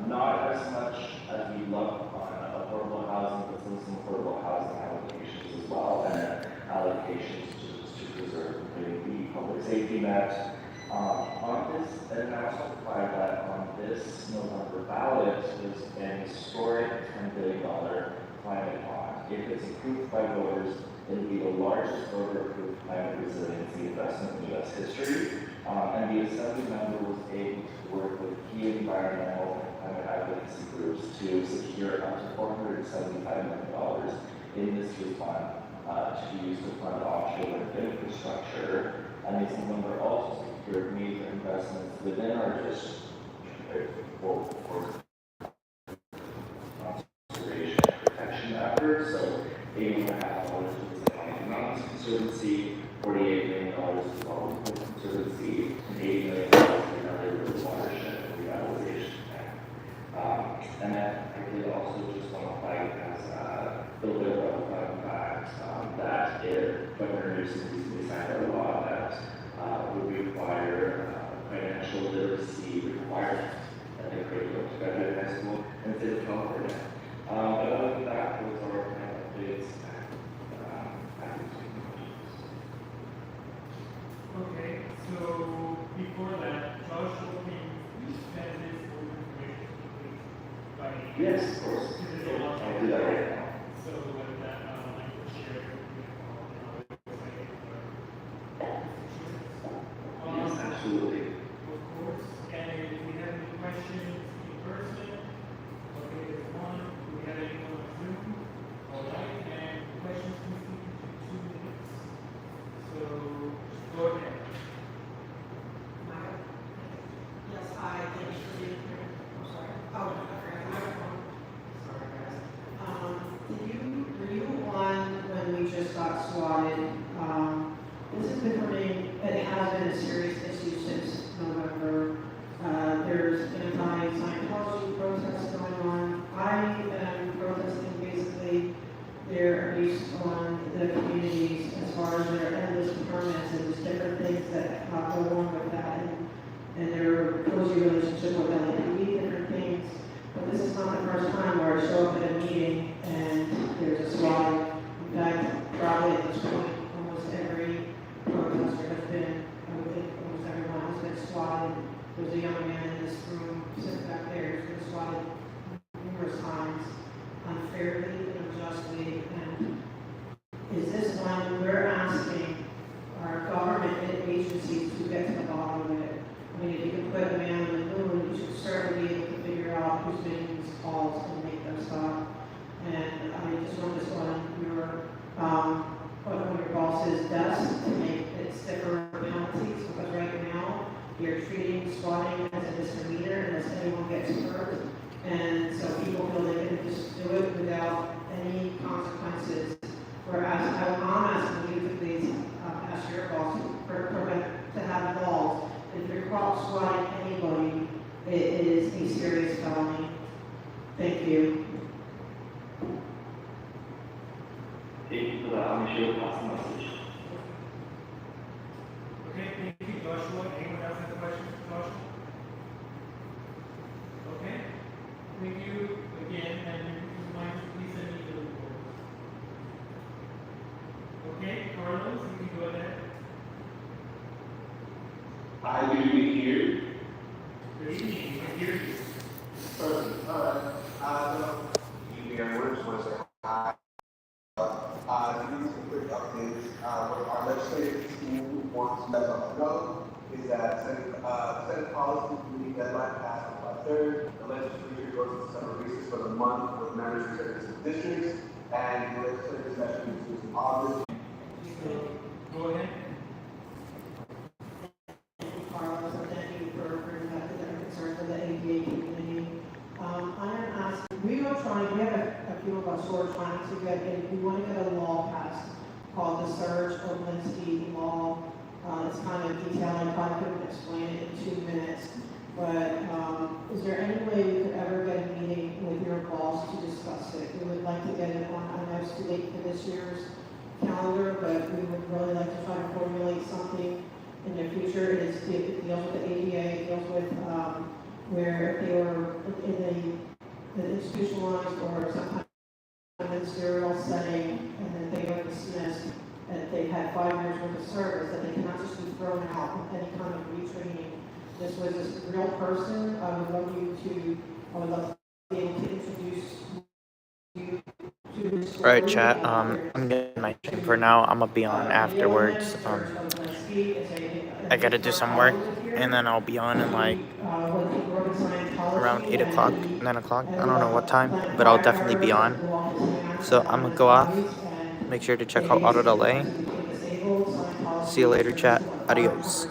Not as much as we love on affordable housing, but some affordable housing allocations as well, and allocations to preserve the public safety net. On this, and I also provide that on this November ballot is an historic $10 billion climate bond. If it's approved by voters, it will be the largest voter-approved climate resiliency investment in U.S. history. And the Assembly member was able to work with key environmental and climate advocacy groups to secure up to $475 million in this year's fund to be used to fund offshore infrastructure. And the Assembly member also secured major investments within our district for conservation and protection efforts. So $80.5 to the County Mountains Conservancy, $48 million to the Golden Coast Conservancy, and $80 million to another river watershed revitalization plan. And then I did also just want to flag as a little bit of a fun fact that Governor Newsom recently signed a law that would require financial literacy requirement at the curriculum to graduate high school in the state of California. But other than that, those are our kind of updates.
Okay, so before that, Joshua, can you send this for information, please? By
Yes, of course. I'll do that right now.
So with that, I can share it with
Yes, absolutely.
Of course, and if we have any questions in person, okay, there's one. Do we have anyone on Zoom? All right, and questions can speak in 2 minutes. So go ahead.
Yes, hi, thanks for being here. I'm sorry. Oh, I forgot the microphone. Sorry, guys. cozy relationship with LAPD, different things. But this is not the first time where I show up at a meeting and there's a swatting. In fact, probably at this point, almost every protester has been, I would think almost everyone has been swatted. There's a young man in this room, sitting back there, who's been swatted numerous times, unfairly and unjustly. And is this when we're asking our government agencies to get to the bottom of it? I mean, if you can put a man in the moon, you should certainly be able to figure out who's making these calls and make them stop. And I just want this on your boss's desk to make it stiffer penalties, because right now you're treating swatting as a misdemeanor unless anyone gets hurt. And so people feel they can just do it without any consequences. Whereas I'm asking you to please ask your boss to have laws. If you're caught swatting anybody, it is a serious felony. Thank you.
Thank you for that. I'm sure you'll pass the message.
Okay, thank you, Joshua. Anyone else have a question for Joshua? Okay. Thank you again, and remind please send me the report. Okay, Carlos, you can go ahead.
Hi, good evening here.
Good evening, we can hear you.
Perfect. All right. Good evening, everyone. Just want to say hi. To give you some quick updates, what our legislative team wants to let us know is that Senate policy committee deadline passed on July 3rd. The legislature goes to summer recess for the month with members representing districts, and the legislative session is in August.
So, go ahead.
Carlos, and thank you for bringing that to the concerns of the ADA community. I am asking, we have a few of us who are trying to we want to get a law passed called the Serge Oblinsky law. It's kind of detailed, I probably couldn't explain it in 2 minutes, but is there any way we could ever get a meeting with your boss to discuss it? We would like to get it on, I know it's too late for this year's calendar, but we would really like to try to formulate something in the future. It deals with the ADA, it deals with where they were in the institutionalized or some kind of ministerial setting, and then they were dismissed, and they had 5 years worth of service, that they cannot just be thrown out with any kind of retraining. This was a real person. I would love to be able to introduce you to this.
Alright, chat. I'm getting my stream for now. I'm gonna be on afterwards. I gotta do some work, and then I'll be on in like around 8 o'clock, 9 o'clock. I don't know what time, but I'll definitely be on. So I'm gonna go off. Make sure to check out Auto Delay. See you later, chat. Adios.